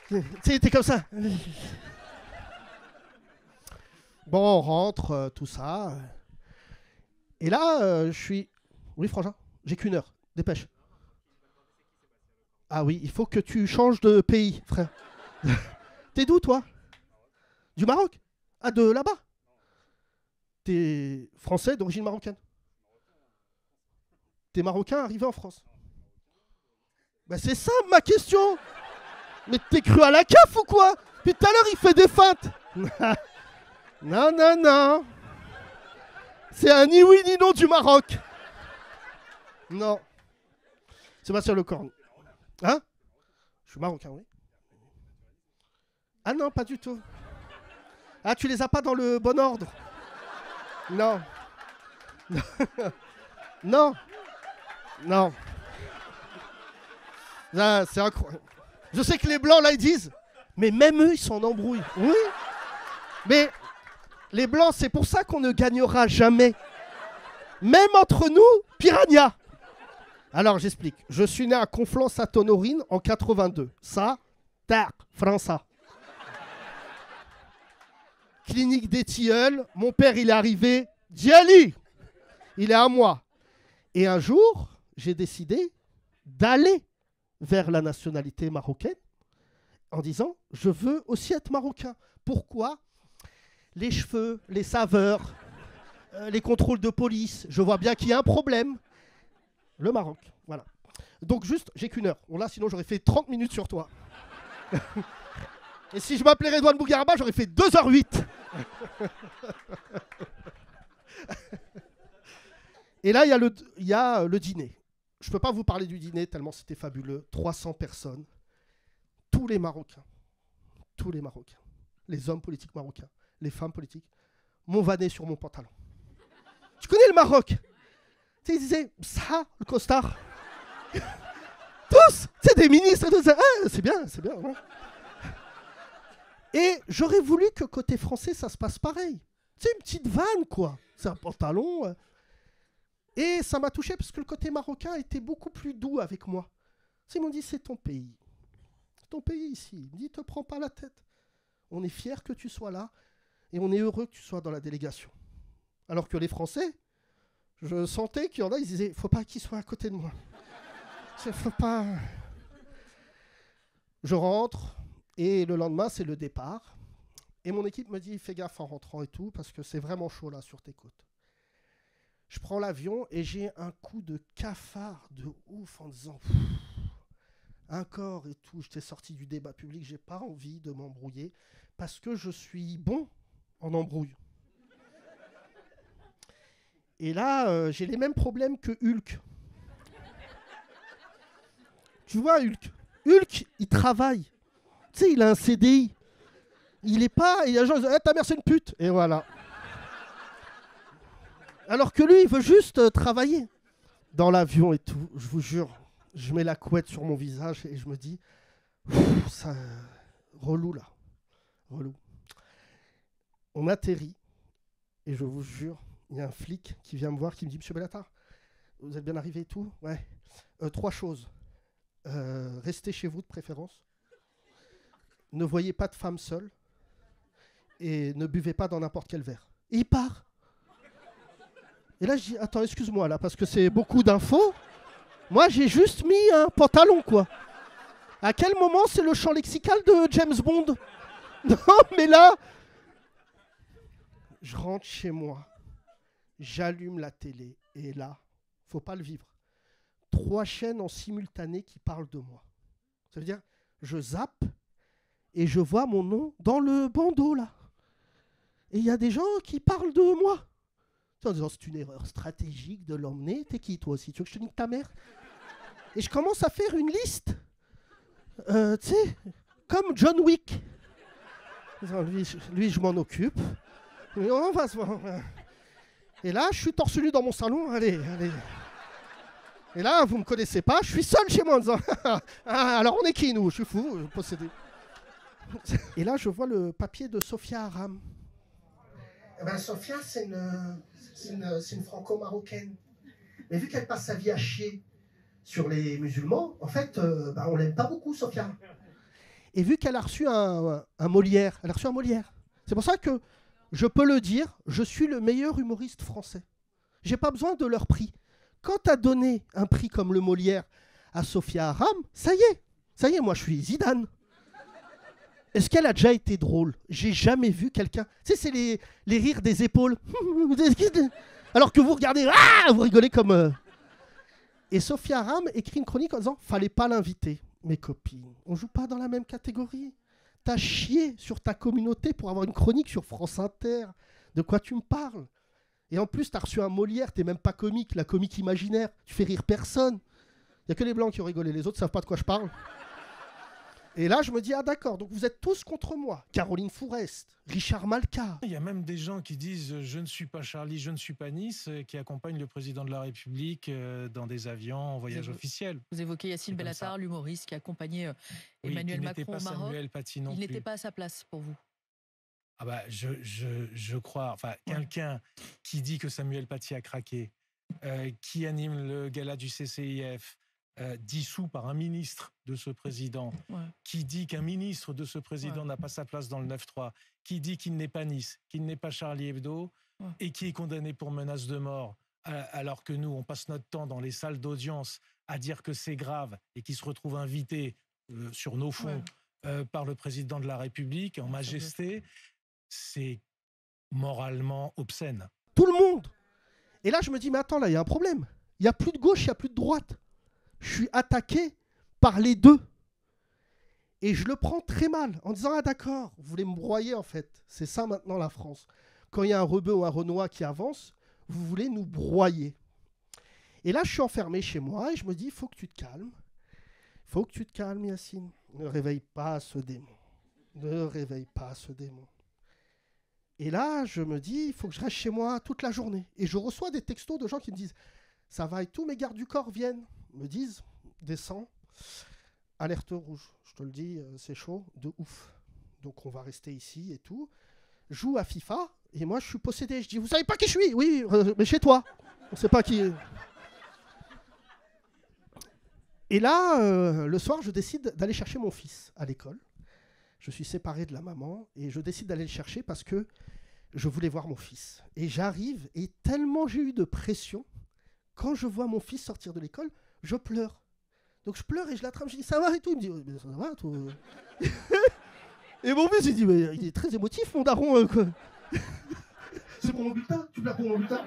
Tu sais, t'es comme ça. Bon, on rentre, tout ça. Et là, je suis... Oui, Frangin, j'ai qu'une heure. Dépêche. Ah oui, il faut que tu changes de pays, frère. T'es d'où, toi? Du Maroc? Ah, de là-bas? T'es français d'origine marocaine? T'es marocain arrivé en France? Bah, c'est ça ma question. Mais t'es cru à la CAF ou quoi? Puis tout à l'heure, il fait des feintes. Non. C'est un ni oui ni non du Maroc. Non. Sébastien Lecornu. Hein? Je suis marocain, oui. Ah non, pas du tout. Ah, tu les as pas dans le bon ordre? Non. Non. Là, c'est incroyable. Je sais que les Blancs, là, ils disent, mais même eux, ils sont en embrouille. Oui. Mais les Blancs, c'est pour ça qu'on ne gagnera jamais. Même entre nous, piranha. Alors, j'explique. Je suis né à Conflans-Sainte-Honorine en 82. Ça, tac, France. Clinique des Tilleuls. Mon père, il est arrivé. Djali, il est à moi. Et un jour, j'ai décidé d'aller vers la nationalité marocaine en disant je veux aussi être marocain. Pourquoi? Les cheveux, les saveurs, les contrôles de police, je vois bien qu'il y a un problème. Le Maroc, voilà. Donc juste, j'ai qu'une heure. Bon là, sinon j'aurais fait 30 minutes sur toi. Et si je m'appelais Redouane Bougaraba, j'aurais fait 2h08. Et là, il y a le dîner. Je ne peux pas vous parler du dîner tellement c'était fabuleux. 300 personnes. Tous les Marocains, les hommes politiques marocains, les femmes politiques, m'ont vanné sur mon pantalon. Tu connais le Maroc? Tu sais, ils disaient, ça, le costard. Tous, c'est des ministres, tous, ah, c'est bien. Ouais. Et j'aurais voulu que côté français, ça se passe pareil. C'est une petite vanne, quoi. C'est un pantalon. Et ça m'a touché parce que le côté marocain était beaucoup plus doux avec moi. Ils m'ont dit, c'est ton pays. C'est ton pays ici. Ils me disent, te prends pas la tête. On est fiers que tu sois là et on est heureux que tu sois dans la délégation. Alors que les Français, je sentais qu'il y en a, ils disaient, faut pas qu'ils soient à côté de moi. Faut pas... Je rentre et le lendemain, c'est le départ. Et mon équipe me dit, fais gaffe en rentrant et tout, parce que c'est vraiment chaud là sur tes côtes. Je prends l'avion et j'ai un coup de cafard de ouf en disant, un corps et tout, j'étais sorti du débat public, j'ai pas envie de m'embrouiller, parce que je suis bon en embrouille. Et là, j'ai les mêmes problèmes que Hulk. Tu vois, Hulk, il travaille. Tu sais, il a un CDI. Il est pas... Il y a des gens qui disent, ta mère, c'est une pute. Et voilà. Alors que lui, il veut juste travailler. Dans l'avion et tout, je vous jure, je mets la couette sur mon visage et je me dis, ça... relou, là. Relou. On atterrit. Et je vous jure, il y a un flic qui vient me voir, qui me dit, Monsieur Bellatar, vous êtes bien arrivé et tout? Ouais. 3 choses. Restez chez vous de préférence. Ne voyez pas de femme seule. Et ne buvez pas dans n'importe quel verre. Et il part. Et là, je dis, attends, excuse-moi là, parce que c'est beaucoup d'infos. Moi, j'ai juste mis un pantalon, quoi. À quel moment c'est le champ lexical de James Bond? Non, mais là... Je rentre chez moi. J'allume la télé. Et là, faut pas le vivre. 3 chaînes en simultané qui parlent de moi. Ça veut dire, je zappe et je vois mon nom dans le bandeau, là. Et il y a des gens qui parlent de moi. En disant, c'est une erreur stratégique de l'emmener. T'es qui, toi aussi? Tu veux que je te nique ta mère? Et je commence à faire une liste. Tu sais, comme John Wick. Lui, je m'en occupe. Et on va se voir. Et là, je suis torse nu dans mon salon. Allez. Et là, vous me connaissez pas, je suis seul chez moi en disant alors on est qui nous? Je suis fou, possédé. Et là, je vois le papier de Sophia Aram. Eh ben, Sophia, c'est une franco-marocaine. Mais vu qu'elle passe sa vie à chier sur les musulmans, en fait, on l'aime pas beaucoup, Sophia. Et vu qu'elle a reçu un Molière, c'est pour ça que je peux le dire, je suis le meilleur humoriste français. J'ai pas besoin de leur prix. Quand tu as donné un prix comme le Molière à Sophia Aram, ça y est, moi je suis Zidane. Est-ce qu'elle a déjà été drôle? J'ai jamais vu quelqu'un... Tu sais, c'est les rires des épaules. Alors que vous regardez, vous rigolez comme... Et Sophia Aram écrit une chronique en disant, fallait pas l'inviter. Mes copines, on joue pas dans la même catégorie. T'as chié sur ta communauté pour avoir une chronique sur France Inter. De quoi tu me parles? Et en plus, t'as reçu un Molière, t'es même pas comique, la comique imaginaire. Tu fais rire personne. Il n'y a que les Blancs qui ont rigolé, les autres savent pas de quoi je parle. Et là, je me dis, ah d'accord, donc vous êtes tous contre moi. Caroline Fourest, Richard Malka. Il y a même des gens qui disent, je ne suis pas Charlie, je ne suis pas Nice, qui accompagnent le président de la République dans des avions en voyage officiel. Vous évoquez Yacine Bellatar, l'humoriste qui accompagnait Emmanuel Macron au Maroc. Samuel Paty non Il plus. n'était pas à sa place pour vous? Ah bah, je crois, enfin, quelqu'un qui dit que Samuel Paty a craqué, qui anime le gala du CCIF, dissous par un ministre de ce président, qui dit qu'un ministre de ce président n'a pas sa place dans le 9-3, qui dit qu'il n'est pas Nice, qu'il n'est pas Charlie Hebdo, et qui est condamné pour menace de mort, alors que nous, on passe notre temps dans les salles d'audience à dire que c'est grave, et qui se retrouve invité sur nos fonds par le président de la République, en majesté, c'est moralement obscène. Tout le monde. Et là, je me dis, mais attends, là, il y a un problème. Il n'y a plus de gauche, il n'y a plus de droite. Je suis attaqué par les deux. Et je le prends très mal, en disant, ah d'accord, vous voulez me broyer en fait. C'est ça maintenant la France. Quand il y a un Rebeu ou un Renoir qui avance, vous voulez nous broyer. Et là, je suis enfermé chez moi et je me dis, il faut que tu te calmes. Il faut que tu te calmes, Yacine. Ne réveille pas ce démon. Ne réveille pas ce démon. Et là, je me dis, il faut que je reste chez moi toute la journée. Et je reçois des textos de gens qui me disent, ça va et tout, mes gardes du corps viennent. Me disent, descends, alerte rouge. Je te le dis, c'est chaud, de ouf. Donc on va rester ici et tout. Joue à FIFA, Et moi, je suis possédé. Je dis, vous savez pas qui je suis? Oui, mais chez toi. On sait pas qui. Et là, le soir, je décide d'aller chercher mon fils à l'école. Je suis séparé de la maman et je décide d'aller le chercher parce que je voulais voir mon fils. Et j'arrive et tellement j'ai eu de pression, quand je vois mon fils sortir de l'école, je pleure. Donc je pleure et je l'attrape, je dis ça va et tout. Il me dit mais ça va tout. Et mon fils il dit mais il est très émotif mon daron. Quoi. C'est pour mon bulletin, tu pleures pour mon bulletin.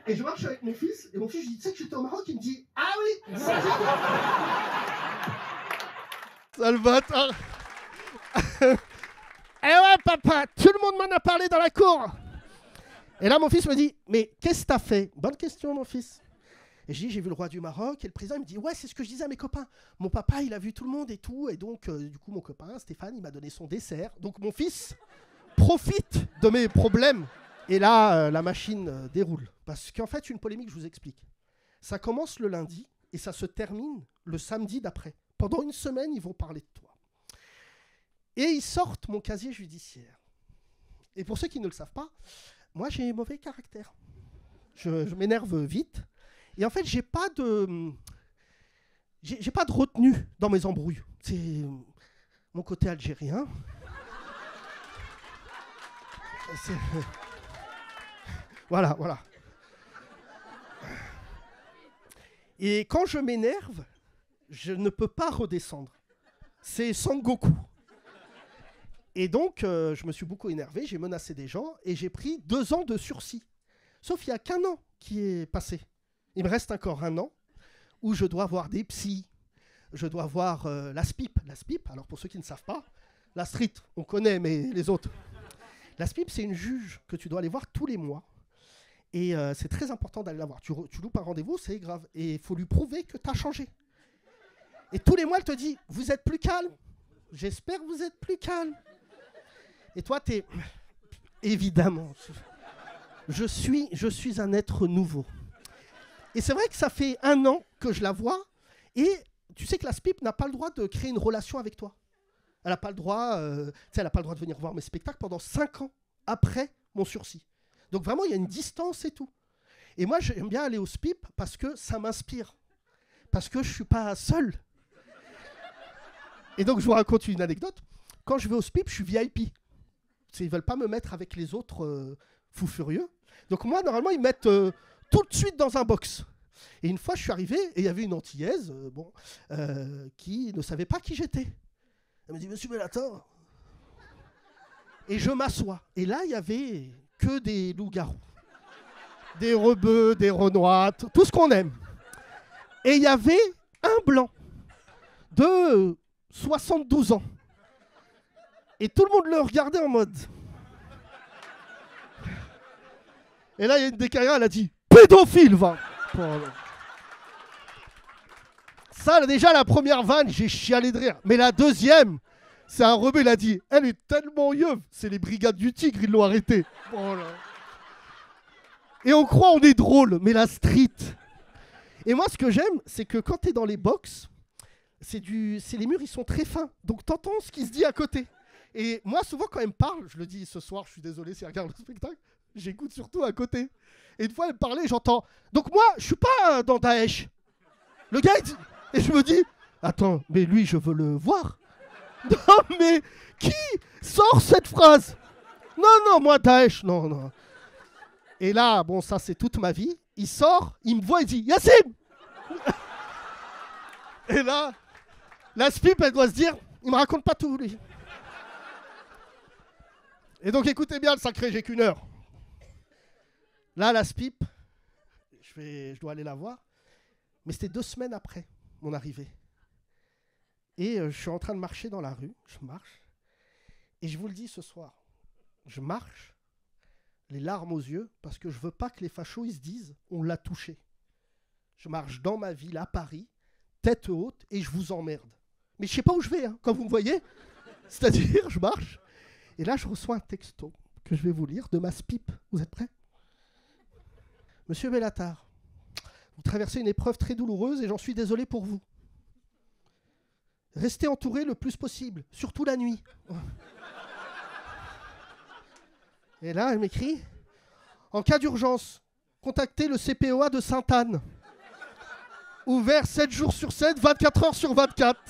Et je marche avec mon fils et mon fils je dis tu sais que j'étais au Maroc, il me dit ah oui. Sale bâtard. Eh ouais papa, tout le monde m'en a parlé dans la cour. Et là mon fils me dit mais qu'est-ce que t'as fait? Bonne question mon fils. Et je dis j'ai vu le roi du Maroc et le président il me dit ouais c'est ce que je disais à mes copains. Mon papa il a vu tout le monde et tout et donc du coup mon copain Stéphane il m'a donné son dessert. Donc mon fils profite de mes problèmes. Et là la machine déroule. Parce qu'en fait une polémique je vous explique. Ça commence le lundi et ça se termine le samedi d'après. Pendant une semaine ils vont parler de toi. Et ils sortent mon casier judiciaire. Et pour ceux qui ne le savent pas, moi j'ai mauvais caractère. Je m'énerve vite. Et en fait, j'ai pas de retenue dans mes embrouilles. C'est mon côté algérien. Voilà. Et quand je m'énerve, je ne peux pas redescendre. C'est Sangoku. Et donc, je me suis beaucoup énervé, j'ai menacé des gens et j'ai pris 2 ans de sursis. Sauf il n'y a qu'1 an qui est passé. Il me reste encore 1 an où je dois voir des psys, je dois voir la SPIP. La SPIP, alors pour ceux qui ne savent pas, la street, on connaît, mais les autres. La SPIP, c'est une juge que tu dois aller voir tous les mois. Et c'est très important d'aller la voir. Tu loupes un rendez-vous, c'est grave. Et il faut lui prouver que tu as changé. Et tous les mois, elle te dit, vous êtes plus calme? J'espère que vous êtes plus calme. Et toi, t'es... Évidemment. Je suis un être nouveau. Et c'est vrai que ça fait 1 an que je la vois. Et tu sais que la SPIP n'a pas le droit de créer une relation avec toi. Elle n'a pas le droit, elle n'a pas le droit de venir voir mes spectacles pendant 5 ans après mon sursis. Donc vraiment, il y a une distance et tout. Et moi, j'aime bien aller au SPIP parce que ça m'inspire. Parce que je ne suis pas seul. Et donc, je vous raconte une anecdote. Quand je vais au SPIP, je suis VIP. Ils ne veulent pas me mettre avec les autres fous furieux. Donc moi, normalement, ils me mettent tout de suite dans un box. Et une fois, je suis arrivé et il y avait une Antillaise qui ne savait pas qui j'étais. Elle me dit, monsieur Bellator. Et je m'assois. Et là, il y avait que des loups-garous. Des rebeux, des renois, tout ce qu'on aime. Et il y avait un blanc de 72 ans. Et tout le monde le regardait en mode... Et là, il y a une des carrières, elle a dit « Pédophile, va !» Ça, déjà, la première vanne, j'ai chialé de rire. Mais la deuxième, c'est un rebeu, il a dit « Elle est tellement yeuve, c'est les brigades du tigre, ils l'ont arrêtée. » Et on croit on est drôle, mais la street... Et moi, ce que j'aime, c'est que quand tu es dans les box, les murs, ils sont très fins. Donc, tu entends ce qui se dit à côté. Et moi, souvent, quand elle me parle, je le dis ce soir, je suis désolé si elle regarde le spectacle, j'écoute surtout à côté. Et une fois, elle me parlait, j'entends. Donc moi, je suis pas dans Daesh. Le gars, il dit... Et je me dis, attends, mais lui, je veux le voir. Non, mais qui sort cette phrase? Non, moi, Daesh, non. Et là, bon, ça, c'est toute ma vie. Il sort, il me voit, il dit, Yassine. Et là, la SPIP, elle doit se dire, il me raconte pas tout, lui. Et donc, écoutez bien le sacré, j'ai qu'1 heure. Là, la SPIP, je dois aller la voir. Mais c'était 2 semaines après mon arrivée. Et je suis en train de marcher dans la rue. Je marche. Et je vous le dis ce soir. Je marche, les larmes aux yeux, parce que je veux pas que les fachos ils se disent « on l'a touché ». Je marche dans ma ville, à Paris, tête haute, et je vous emmerde. Mais je sais pas où je vais, hein, quand vous me voyez. C'est-à-dire, je marche. Et là, je reçois un texto que je vais vous lire de ma SPIP. Vous êtes prêts? Monsieur Bellatar, vous traversez une épreuve très douloureuse et j'en suis désolé pour vous. Restez entouré le plus possible, surtout la nuit. Et là, elle m'écrit, en cas d'urgence, contactez le CPOA de Sainte-Anne. Ouvert 7 jours sur 7, 24 heures sur 24.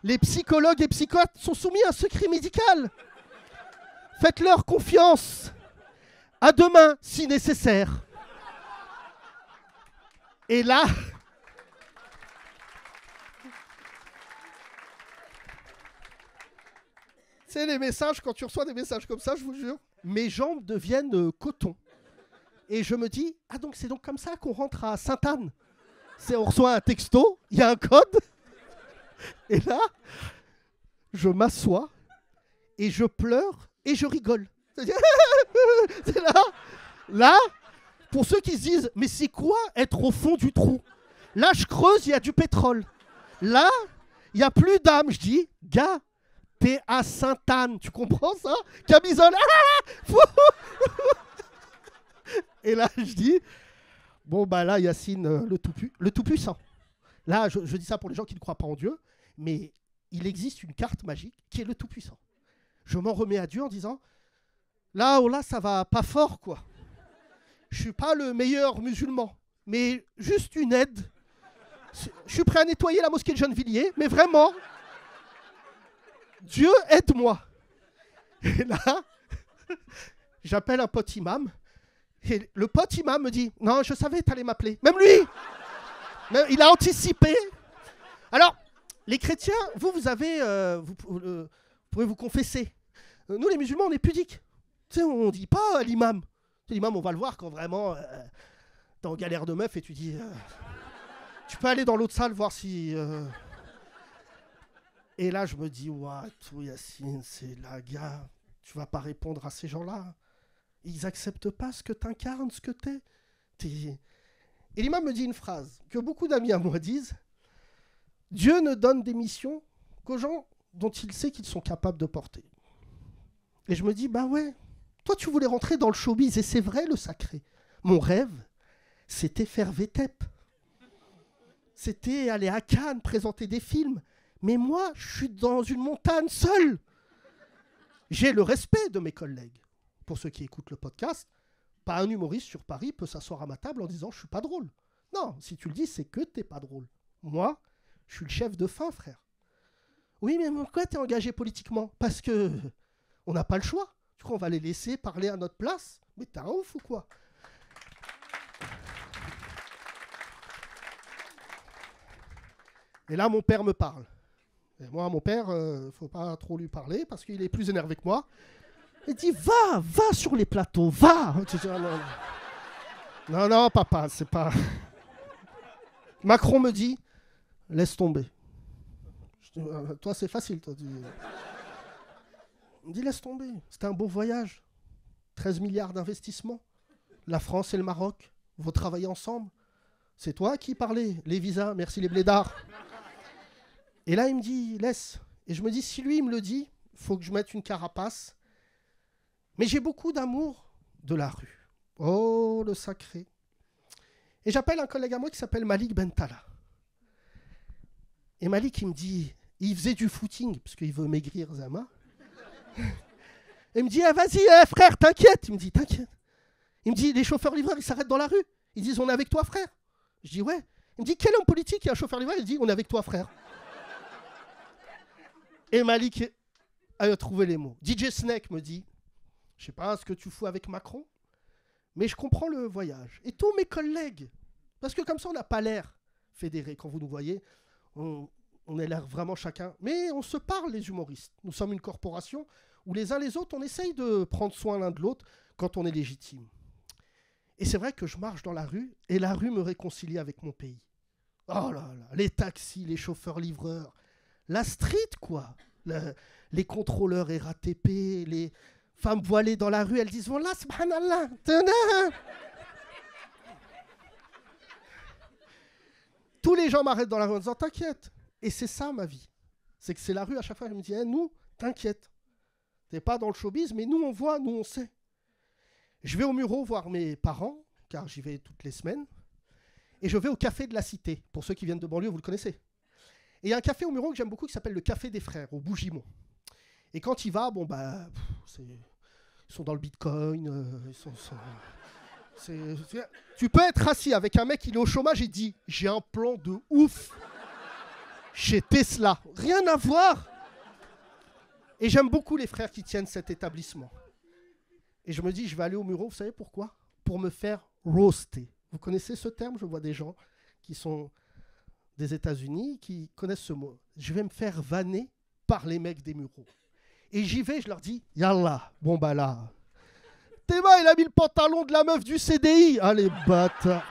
Les psychologues et psychiatres sont soumis à un secret médical. Faites-leur confiance. À demain, si nécessaire. Et là... C'est les messages, quand tu reçois des messages comme ça, je vous jure, mes jambes deviennent coton. Et je me dis, ah donc c'est donc comme ça qu'on rentre à Sainte-Anne. On reçoit un texto, il y a un code. Et là, je m'assois et je pleure et je rigole. C'est là, pour ceux qui se disent, mais c'est quoi être au fond du trou? Là, je creuse, il y a du pétrole. Là, il n'y a plus d'âme. Je dis, gars, t'es à Sainte-Anne, tu comprends ça? Camisole. Et là, je dis, bon, bah là, Yacine, le Tout-Puissant. Là, je dis ça pour les gens qui ne croient pas en Dieu, mais il existe une carte magique qui est le Tout-Puissant. Je m'en remets à Dieu en disant, là, oh là, ça va pas fort, quoi. Je suis pas le meilleur musulman, mais juste une aide. Je suis prêt à nettoyer la mosquée de Gennevilliers, mais vraiment, Dieu, aide-moi. Et là, j'appelle un pote imam, et le pote imam me dit, non, je savais que tu allais m'appeler. Même lui, il a anticipé. Alors, les chrétiens, vous avez, vous pouvez vous confesser. Nous, les musulmans, on est pudiques. Tu sais, on ne dit pas à l'imam. L'imam, on va le voir quand vraiment t'es en galère de meuf et tu dis, tu peux aller dans l'autre salle voir si... Et là, je me dis, ouah, tout Yacine, c'est là, gars, tu vas pas répondre à ces gens-là. Ils acceptent pas ce que t'incarnes, ce que t'es. Et l'imam me dit une phrase que beaucoup d'amis à moi disent. Dieu ne donne des missions qu'aux gens dont il sait qu'ils sont capables de porter. Et je me dis, bah ouais, toi tu voulais rentrer dans le showbiz, et c'est vrai le sacré. Mon rêve, c'était faire VTEP. C'était aller à Cannes, présenter des films. Mais moi, je suis dans une montagne seule. J'ai le respect de mes collègues. Pour ceux qui écoutent le podcast, pas un humoriste sur Paris peut s'asseoir à ma table en disant « je suis pas drôle ». Non, si tu le dis, c'est que t'es pas drôle. Moi, je suis le chef de fin, frère. Oui, mais pourquoi t'es engagé politiquement? Parce que on n'a pas le choix. Tu crois qu'on va les laisser parler à notre place? Mais t'es un ouf ou quoi? Et là, mon père me parle. Et moi, mon père, faut pas trop lui parler parce qu'il est plus énervé que moi. Il dit, va sur les plateaux, va. Non, papa, c'est pas... Macron me dit, laisse tomber. Je dis, toi, c'est facile, toi. Il me dit, laisse tomber. C'était un beau voyage. 13 milliards d'investissements. La France et le Maroc vont travailler ensemble. C'est toi qui parlais. Les visas, merci les blédards. Et là, il me dit, laisse. Et je me dis, si lui, il me le dit, il faut que je mette une carapace. Mais j'ai beaucoup d'amour de la rue. Oh, le sacré. Et j'appelle un collègue à moi qui s'appelle Malik Bentala. Et Malik, il me dit, il faisait du footing, parce qu'il veut maigrir, Zama. Il me dit, ah, vas-y, frère, t'inquiète. Il me dit, t'inquiète. Il me dit, les chauffeurs-livreurs, ils s'arrêtent dans la rue. Ils disent, on est avec toi, frère. Je dis, ouais. Il me dit, quel homme politique est un chauffeur-livreur? Il dit, on est avec toi, frère. Et Malik a trouvé les mots. DJ Snake me dit, je sais pas ce que tu fous avec Macron, mais je comprends le voyage. Et tous mes collègues, parce que comme ça, on n'a pas l'air fédéré. Quand vous nous voyez, on a l'air vraiment chacun. Mais on se parle, les humoristes. Nous sommes une corporation où les uns les autres, on essaye de prendre soin l'un de l'autre quand on est légitime. Et c'est vrai que je marche dans la rue, et la rue me réconcilie avec mon pays. Oh là là, les taxis, les chauffeurs-livreurs, la street, quoi. Les contrôleurs RATP, les femmes voilées dans la rue, elles disent « Voilà, subhanallah, tous les gens m'arrêtent dans la rue en disant « T'inquiète ». Et c'est ça, ma vie. C'est que c'est la rue, à chaque fois, je me dis hey, « Nous, t'inquiète. T'es pas dans le showbiz, mais nous, on voit, nous, on sait. » Je vais au Muro voir mes parents, car j'y vais toutes les semaines. Et je vais au Café de la Cité. Pour ceux qui viennent de banlieue, vous le connaissez. Et il y a un café au Muro que j'aime beaucoup qui s'appelle le Café des Frères, au Bougimont. Et quand il va, bon, bah, Ils sont dans le bitcoin. Tu peux être assis avec un mec, il est au chômage et dit « J'ai un plan de ouf chez Tesla. » Rien à voir. Et j'aime beaucoup les frères qui tiennent cet établissement. Et je me dis, je vais aller au Muro, vous savez pourquoi? Pour me faire roaster. Vous connaissez ce terme? Je vois des gens qui sont des États-Unis qui connaissent ce mot. Je vais me faire vanner par les mecs des Mureaux. Et j'y vais, je leur dis, yallah, bon bah là. Théma, il a mis le pantalon de la meuf du CDI. Ah les bâtards.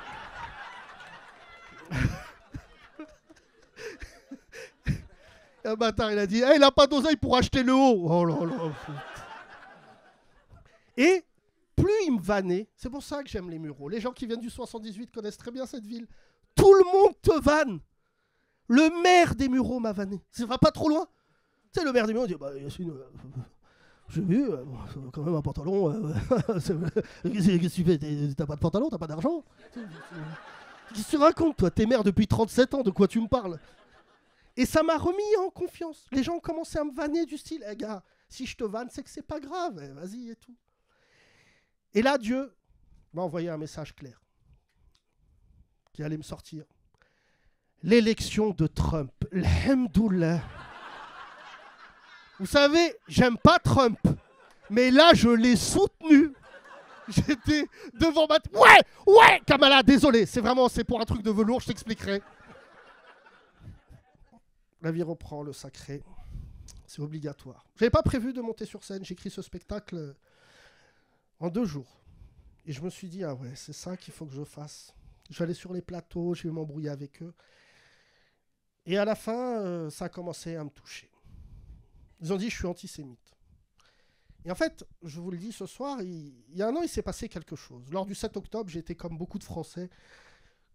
Un bâtard, il a dit, hey, il a pas d'oseille pour acheter le haut. Oh là là. Et plus il me vannait, c'est pour ça que j'aime les Mureaux. Les gens qui viennent du 78 connaissent très bien cette ville. Tout le monde te vanne. Le maire des Mureaux m'a vanné. Ça va pas trop loin. Tu sais, le maire des Mureaux dit, bah Yacine, j'ai vu, quand même un pantalon. Qu'est-ce que tu fais? T'as pas de pantalon, t'as pas d'argent? Qu'est-ce que tu racontes, toi? T'es maire depuis 37 ans, de quoi tu me parles? Et ça m'a remis en confiance. Les gens ont commencé à me vanner du style, eh gars, si je te vanne, c'est que c'est pas grave, vas-y et tout. Et là, Dieu m'a envoyé un message clair qui allait me sortir. L'élection de Trump. Alhamdoulilah. Vous savez, j'aime pas Trump, mais là, je l'ai soutenu. J'étais devant ma... Ouais, Kamala, désolé, c'est pour un truc de velours, je t'expliquerai. La vie reprend le sacré. C'est obligatoire. Je n'avais pas prévu de monter sur scène. J'ai écrit ce spectacle en 2 jours. Et je me suis dit, ah ouais, c'est ça qu'il faut que je fasse. Je vais aller sur les plateaux, je vais m'embrouiller avec eux. Et à la fin, ça a commencé à me toucher. Ils ont dit, je suis antisémite. Et en fait, je vous le dis ce soir, il y a un an, il s'est passé quelque chose. Lors du 7 octobre, j'ai été comme beaucoup de Français,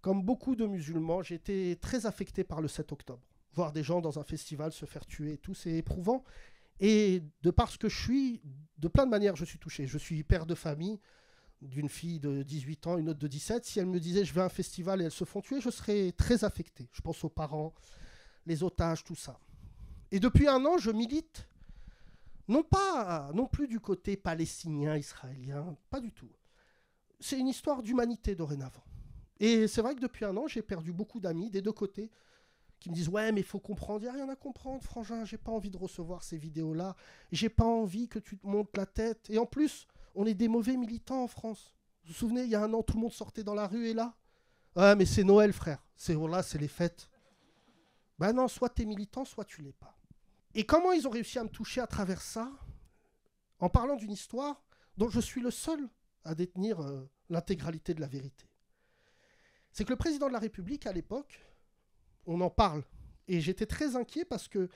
comme beaucoup de musulmans, j'ai été très affecté par le 7 octobre. Voir des gens dans un festival se faire tuer et tout, c'est éprouvant. Et de par ce que je suis, de plein de manières, je suis touché. Je suis père de famille d'une fille de 18 ans, une autre de 17. Si elle me disait je vais à un festival et elles se font tuer, je serais très affecté. Je pense aux parents, les otages, tout ça. Et depuis 1 an, je milite, non plus du côté palestinien, israélien, pas du tout. C'est une histoire d'humanité dorénavant. Et c'est vrai que depuis 1 an, j'ai perdu beaucoup d'amis des 2 côtés, qui me disent « Ouais, mais il faut comprendre. » Il n'y a rien à comprendre, frangin. J'ai pas envie de recevoir ces vidéos-là. J'ai pas envie que tu te montes la tête. Et en plus, on est des mauvais militants en France. Vous vous souvenez, il y a 1 an, tout le monde sortait dans la rue et là. Ouais, mais c'est Noël, frère. Là, c'est les fêtes. Ben non, soit tu es militant, soit tu l'es pas. Et comment ils ont réussi à me toucher à travers ça? En parlant d'une histoire dont je suis le seul à détenir l'intégralité de la vérité. C'est que le président de la République, à l'époque, on en parle. Et j'étais très inquiet parce que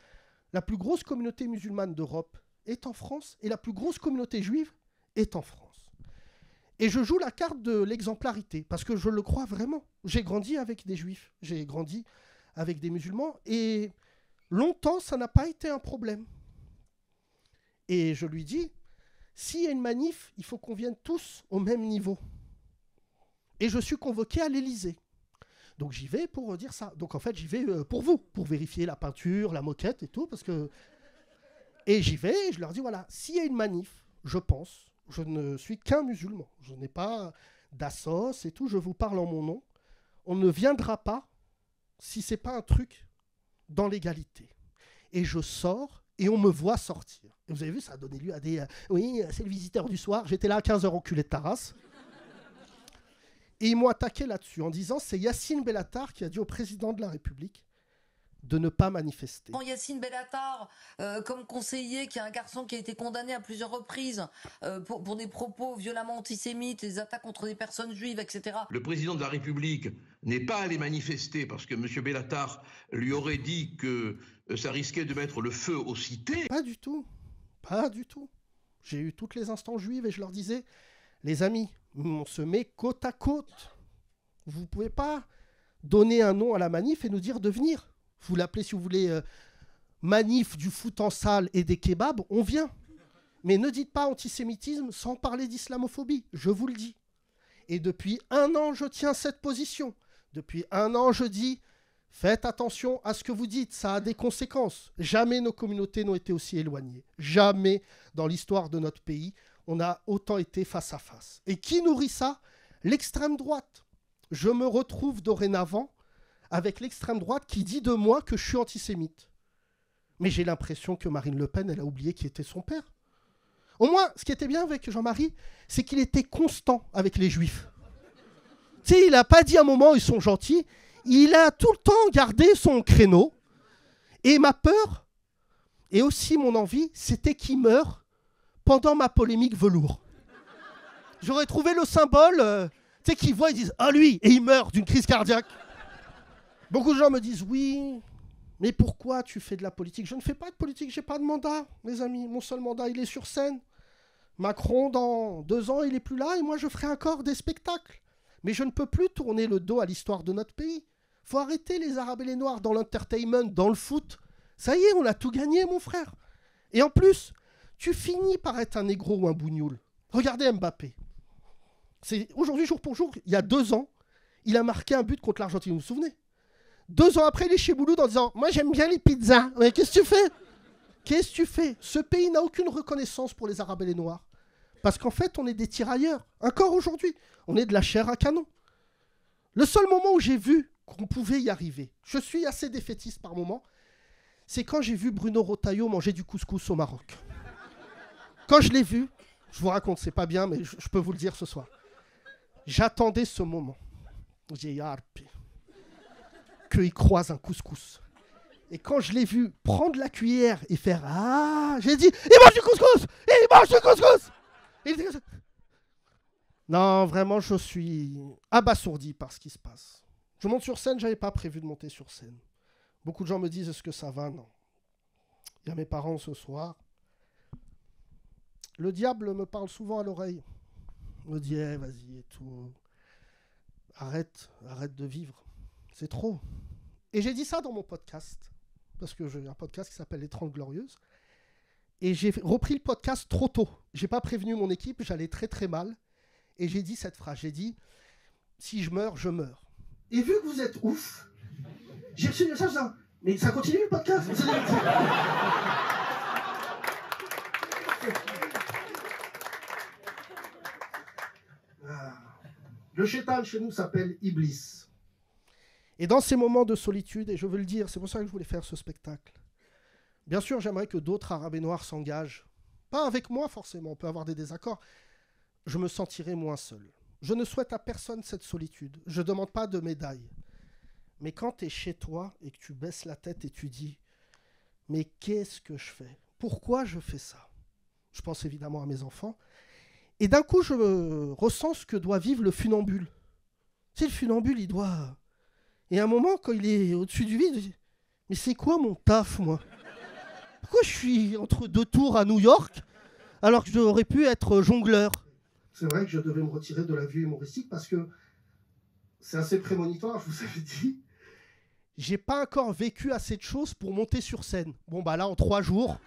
la plus grosse communauté musulmane d'Europe est en France et la plus grosse communauté juive est en France. Et je joue la carte de l'exemplarité parce que je le crois vraiment. J'ai grandi avec des juifs, j'ai grandi avec des musulmans et longtemps, ça n'a pas été un problème. Et je lui dis, s'il y a une manif, il faut qu'on vienne tous au même niveau. Et je suis convoqué à l'Élysée. Donc j'y vais pour dire ça. Donc en fait, j'y vais pour vous, pour vérifier la peinture, la moquette et tout. Parce que... Et j'y vais et je leur dis, voilà, s'il y a une manif, je pense, je ne suis qu'un musulman. Je n'ai pas d'assos et tout, je vous parle en mon nom. On ne viendra pas si ce n'est pas un truc dans l'égalité. Et je sors et on me voit sortir. Et vous avez vu, ça a donné lieu à des... oui, c'est le visiteur du soir. J'étais là à 15h enculé de ta race. Et ils m'ont attaqué là-dessus en disant c'est Yacine Bellatar qui a dit au président de la République de ne pas manifester. Yacine Bellatar, comme conseiller, qui est un garçon qui a été condamné à plusieurs reprises pour des propos violemment antisémites, des attaques contre des personnes juives, etc. Le président de la République n'est pas allé manifester parce que M. Bellatar lui aurait dit que ça risquait de mettre le feu aux cités. Pas du tout. Pas du tout. J'ai eu toutes les instances juives et je leur disais, les amis, on se met côte à côte. Vous ne pouvez pas donner un nom à la manif et nous dire de venir. Vous l'appelez, si vous voulez, manif du foot en salle et des kebabs, on vient. Mais ne dites pas antisémitisme sans parler d'islamophobie, je vous le dis. Et depuis 1 an, je tiens cette position. Depuis 1 an, je dis, faites attention à ce que vous dites, ça a des conséquences. Jamais nos communautés n'ont été aussi éloignées. Jamais dans l'histoire de notre pays, on a autant été face à face. Et qui nourrit ça? L'extrême droite. Je me retrouve dorénavant avec l'extrême droite qui dit de moi que je suis antisémite. Mais j'ai l'impression que Marine Le Pen, elle a oublié qui était son père. Au moins, ce qui était bien avec Jean-Marie, c'est qu'il était constant avec les Juifs. Tu sais, il n'a pas dit à un moment, ils sont gentils. Il a tout le temps gardé son créneau. Et ma peur, et aussi mon envie, c'était qu'il meure pendant ma polémique velours. J'aurais trouvé le symbole, tu sais, qu'ils voient, ils disent « Ah, lui !» et il meurt d'une crise cardiaque. Beaucoup de gens me disent « Oui, mais pourquoi tu fais de la politique ?» Je ne fais pas de politique, j'ai pas de mandat, mes amis. Mon seul mandat, il est sur scène. Macron, dans 2 ans, il est plus là, et moi, je ferai encore des spectacles. Mais je ne peux plus tourner le dos à l'histoire de notre pays. Faut arrêter les Arabes et les Noirs dans l'entertainment, dans le foot. Ça y est, on a tout gagné, mon frère. Et en plus, tu finis par être un négro ou un bougnoul. Regardez Mbappé. Aujourd'hui, jour pour jour, il y a 2 ans, il a marqué un but contre l'Argentine, vous vous souvenez? 2 ans après, il est chez Mouloud en disant « Moi, j'aime bien les pizzas. » Mais qu'est-ce que tu fais? Qu'est-ce que tu fais? Ce pays n'a aucune reconnaissance pour les Arabes et les Noirs. Parce qu'en fait, on est des tirailleurs. Encore aujourd'hui, on est de la chair à canon. Le seul moment où j'ai vu qu'on pouvait y arriver, je suis assez défaitiste par moment, c'est quand j'ai vu Bruno Retailleau manger du couscous au Maroc. Quand je l'ai vu, je vous raconte, c'est pas bien, mais je peux vous le dire ce soir. J'attendais ce moment. J'ai yarpé. Qu'il croise un couscous. Et quand je l'ai vu prendre la cuillère et faire « Ah !» j'ai dit « Il mange du couscous! Il mange du couscous !» Non, vraiment, je suis abasourdi par ce qui se passe. Je monte sur scène, je n'avais pas prévu de monter sur scène. Beaucoup de gens me disent « Est-ce que ça va ?» Non. Il y a mes parents ce soir. Le diable me parle souvent à l'oreille. Il me dit hey, « Vas-y et tout. Arrête de vivre. C'est trop. » Et j'ai dit ça dans mon podcast. Parce que j'ai un podcast qui s'appelle Les 30 Glorieuses. Et j'ai repris le podcast trop tôt. J'ai pas prévenu mon équipe, j'allais très très mal. Et j'ai dit cette phrase, j'ai dit « Si je meurs, je meurs. » Et vu que vous êtes ouf, j'ai reçu des messages disant « Mais ça continue le podcast ?» Le shaitan chez nous s'appelle Iblis. Et dans ces moments de solitude, et je veux le dire, c'est pour ça que je voulais faire ce spectacle, bien sûr, j'aimerais que d'autres Arabes et Noirs s'engagent. Pas avec moi, forcément, on peut avoir des désaccords. Je me sentirai moins seul. Je ne souhaite à personne cette solitude. Je ne demande pas de médaille. Mais quand tu es chez toi et que tu baisses la tête et tu dis « Mais qu'est-ce que je fais? Pourquoi je fais ça ?» Je pense évidemment à mes enfants. Et d'un coup, je ressens ce que doit vivre le funambule. Tu sais, le funambule, il doit... Et à un moment, quand il est au-dessus du vide, il dit « Mais c'est quoi mon taf, moi ? Pourquoi je suis entre 2 tours à New York alors que j'aurais pu être jongleur ?» C'est vrai que je devais me retirer de la vie humoristique parce que c'est assez prémonitoire, je vous avais dit. J'ai pas encore vécu assez de choses pour monter sur scène. Bon, bah là, en 3 jours.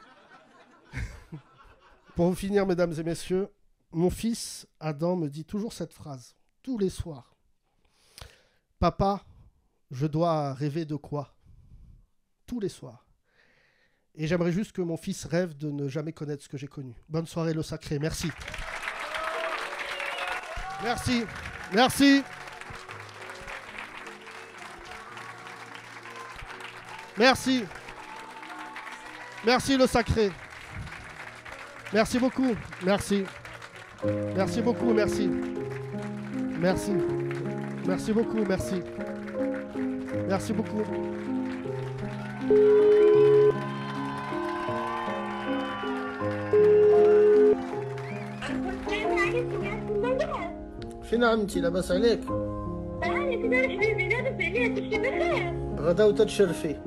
Pour vous finir, mesdames et messieurs, mon fils, Adam, me dit toujours cette phrase, tous les soirs. « Papa, je dois rêver de quoi ?» Tous les soirs. Et j'aimerais juste que mon fils rêve de ne jamais connaître ce que j'ai connu. Bonne soirée, le sacré. Merci. Merci. Merci. Merci. Merci, le sacré. Merci beaucoup. Merci. Merci beaucoup. Merci. Merci. Merci beaucoup. Merci. Merci beaucoup. فين عمتي لاباس عليك؟ تعالي كده حبيبي لاباس عليك كلشي بخير غدا وتتشرفي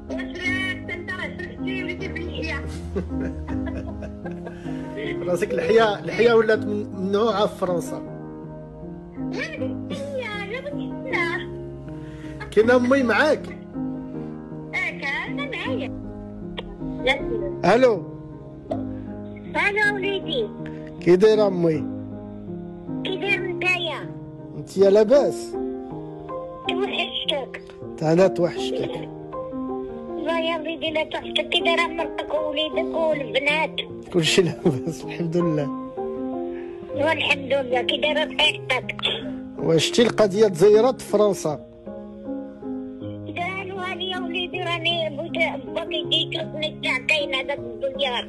وشرفت انت شرفتي وليتي بالحياة راسك الحياة ولات ممنوعة في فرنسا كاين امي معاك كان معايا الو وليدي كي دايره امي كي داير نتايا انت لاباس توحشتك انا توحشتك لا يا وليدي لا تحسب كي دايره مرتك ووليدك والبنات. كلشي لاباس الحمد لله. والحمد لله كي دايره صحتك. وشتي القضيه تزيرات في فرنسا؟ قالوا لي يا وليدي راني باك يجي يشوفني ساعتين هذاك الدولار.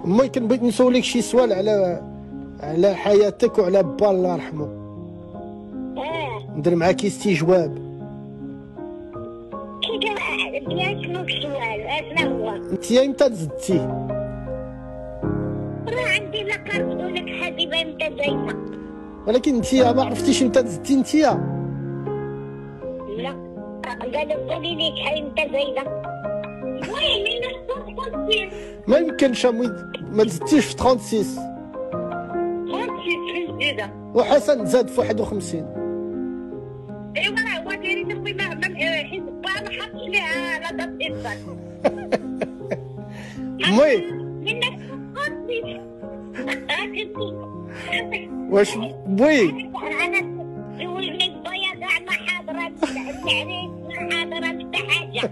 امي كان بغيت نسولك شي سؤال على حياتك وعلى با الله يرحمه. ندير معاكي استجواب. كي شنو السؤال؟ اشنا هو؟ انت امتى تزدتي؟ راه عندي لا كارت لك حبيبه امتى زايده. ولكن انت ما عرفتيش امتى تزدتي انت؟ لا قالوا قولي لي شحال امتى زايده. وين ما يمكنش ما تزدتيش في 36. وحسن زاد في 51. ايوا هو دايرين امي ما حزب ما حطش ليها لا دات اتصال. امي واش بوي انا زوجني بايا كاع ما حاضره يعني ما حاضره حتى حاجه.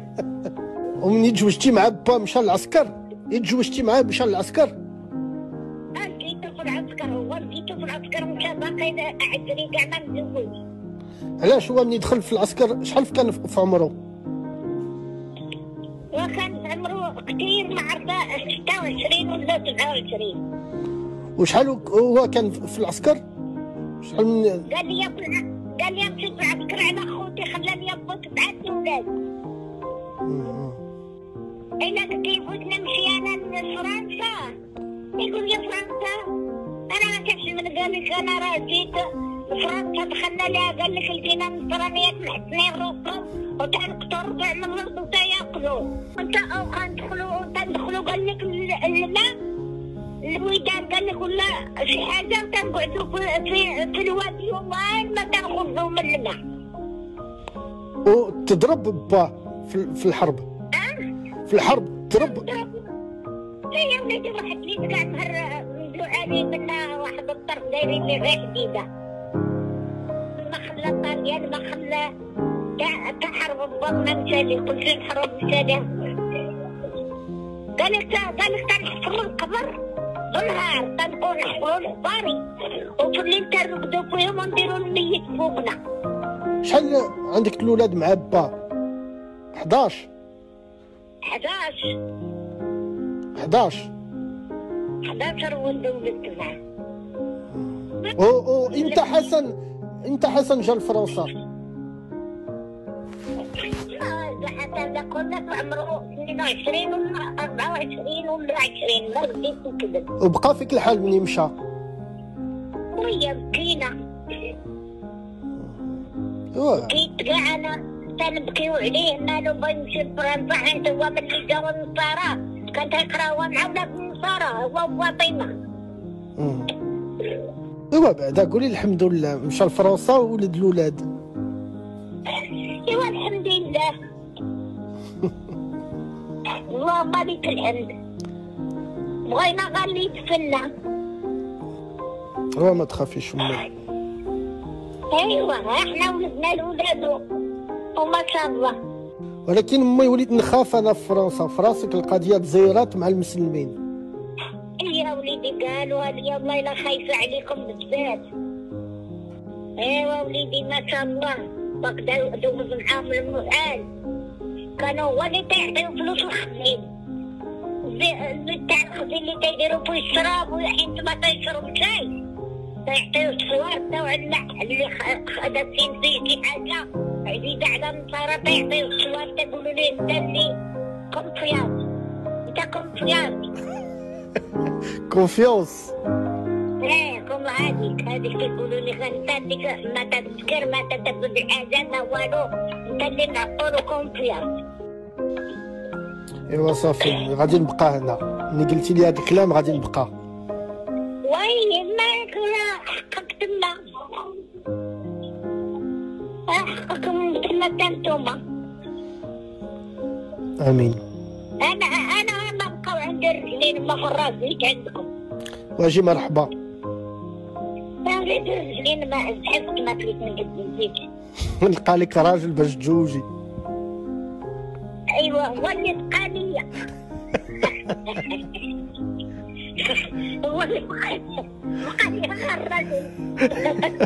ومني تزوجتي مع با مشى للعسكر؟ تزوجتي معاه مشى للعسكر؟ لقيتو في العسكر هو لقيتو في العسكر مشى باقي عذري كاع ما مزوج. علاش هو مني دخل في العسكر شحال كان في عمره؟ وكان عمره كثير ما عرفه 26 ولا 27. وشحال هو كان في العسكر؟ شحال من قال لي مشيت العسكر على خوتي خلاني با 7 اولاد. إلا كيف نمشي أنا لفرنسا يقول لي فرنسا أنا ما كنتش من قال لك أنا راه جيت فرنسا دخلنا لها قال لك لقينا نصرانيات محسنين روسهم وتنقطوا ربع من الأرض وتياكلوا أنت أو تندخلوا قال لك لا الودان قال لك ولا شي حاجة تنقعدوا في الوادي يومين ما تنخرجوا من الماء. وتضرب با في الحرب؟ في الحرب تضرب؟ لا يا وليدي واحد اللي كاع نهار ندلو عليه منا واحد الطرف دايرين لي غير حديده. ما خلى طاليان ما خلى كاع حرب با ما مشالي قلت له الحرب مشالي. قال لك تنحفروا القبر بالنهار تنبقوا نحفروا القباري وفي الليل تنرقدوا فيهم ونديروا الميت فوقنا. شحال عندك الولاد مع با؟ 11 ولد ولدت معاه. امتى حسن جا لفرنسا؟ حسن كنا في عمره 22 ولا 24 ولا 20 ما بديت نكذب. وبقى فيك الحال مني مشى؟ ويا بكينا. بكيت كاع انا تنبكيو عليه مالو باغي يمشي لفرنسا حيت هو ملي جاو النصارى كان تيقراو مع ولاد النصارى هو وفاطمه. ايوا بعدا قولي الحمد لله مشى لفرنسا وولد الولاد. ايوا الحمد لله اللهم لك الحمد. بغينا غير اللي يدفنا. ما تخافيش امي. ايوا احنا ولدنا الولاد وما شاء الله. ولكن امي وليت نخاف انا في فرنسا. في راسك القضيه تزيرات مع المسلمين. يا وليدي قالوا لي والله الا خايفه عليكم بزاف. ايوا وليدي ما شاء الله بقدر دوز معاهم المؤال كانوا هو اللي تيعطيو فلوس الخزين. الزيت تاع الخزين اللي تيديروا فيه الشراب وحيت ما تيشرب شاي تيعطيو الصوار تاع اللي خداتين فيه شي حاجه عزيزه على النصارى تيعطيو الصوار تيقولوا ليه انت اللي كونفياس انت كونفياس. كونفيونس. كوم هذيك تيقولوا لي انت ديك ما تذكر ما تتبع حاجه ما والو انت اللي معقول كونفياس. ايوا صافي غادي نبقى هنا. ملي قلتي لي هذا الكلام غادي نبقى. وي ما حقك تما حقكم تما نتوما. امين. انا ما بقاو عندي الرجلين ما في راسي عندكم. واجي مرحبا. الرجلين ما زعفت ما كليت من قد نزيد. نلقى لك راجل باش تجوجي. ايوه هو اللي بقى ليا. هو اللي بقى ليا غير الرجل.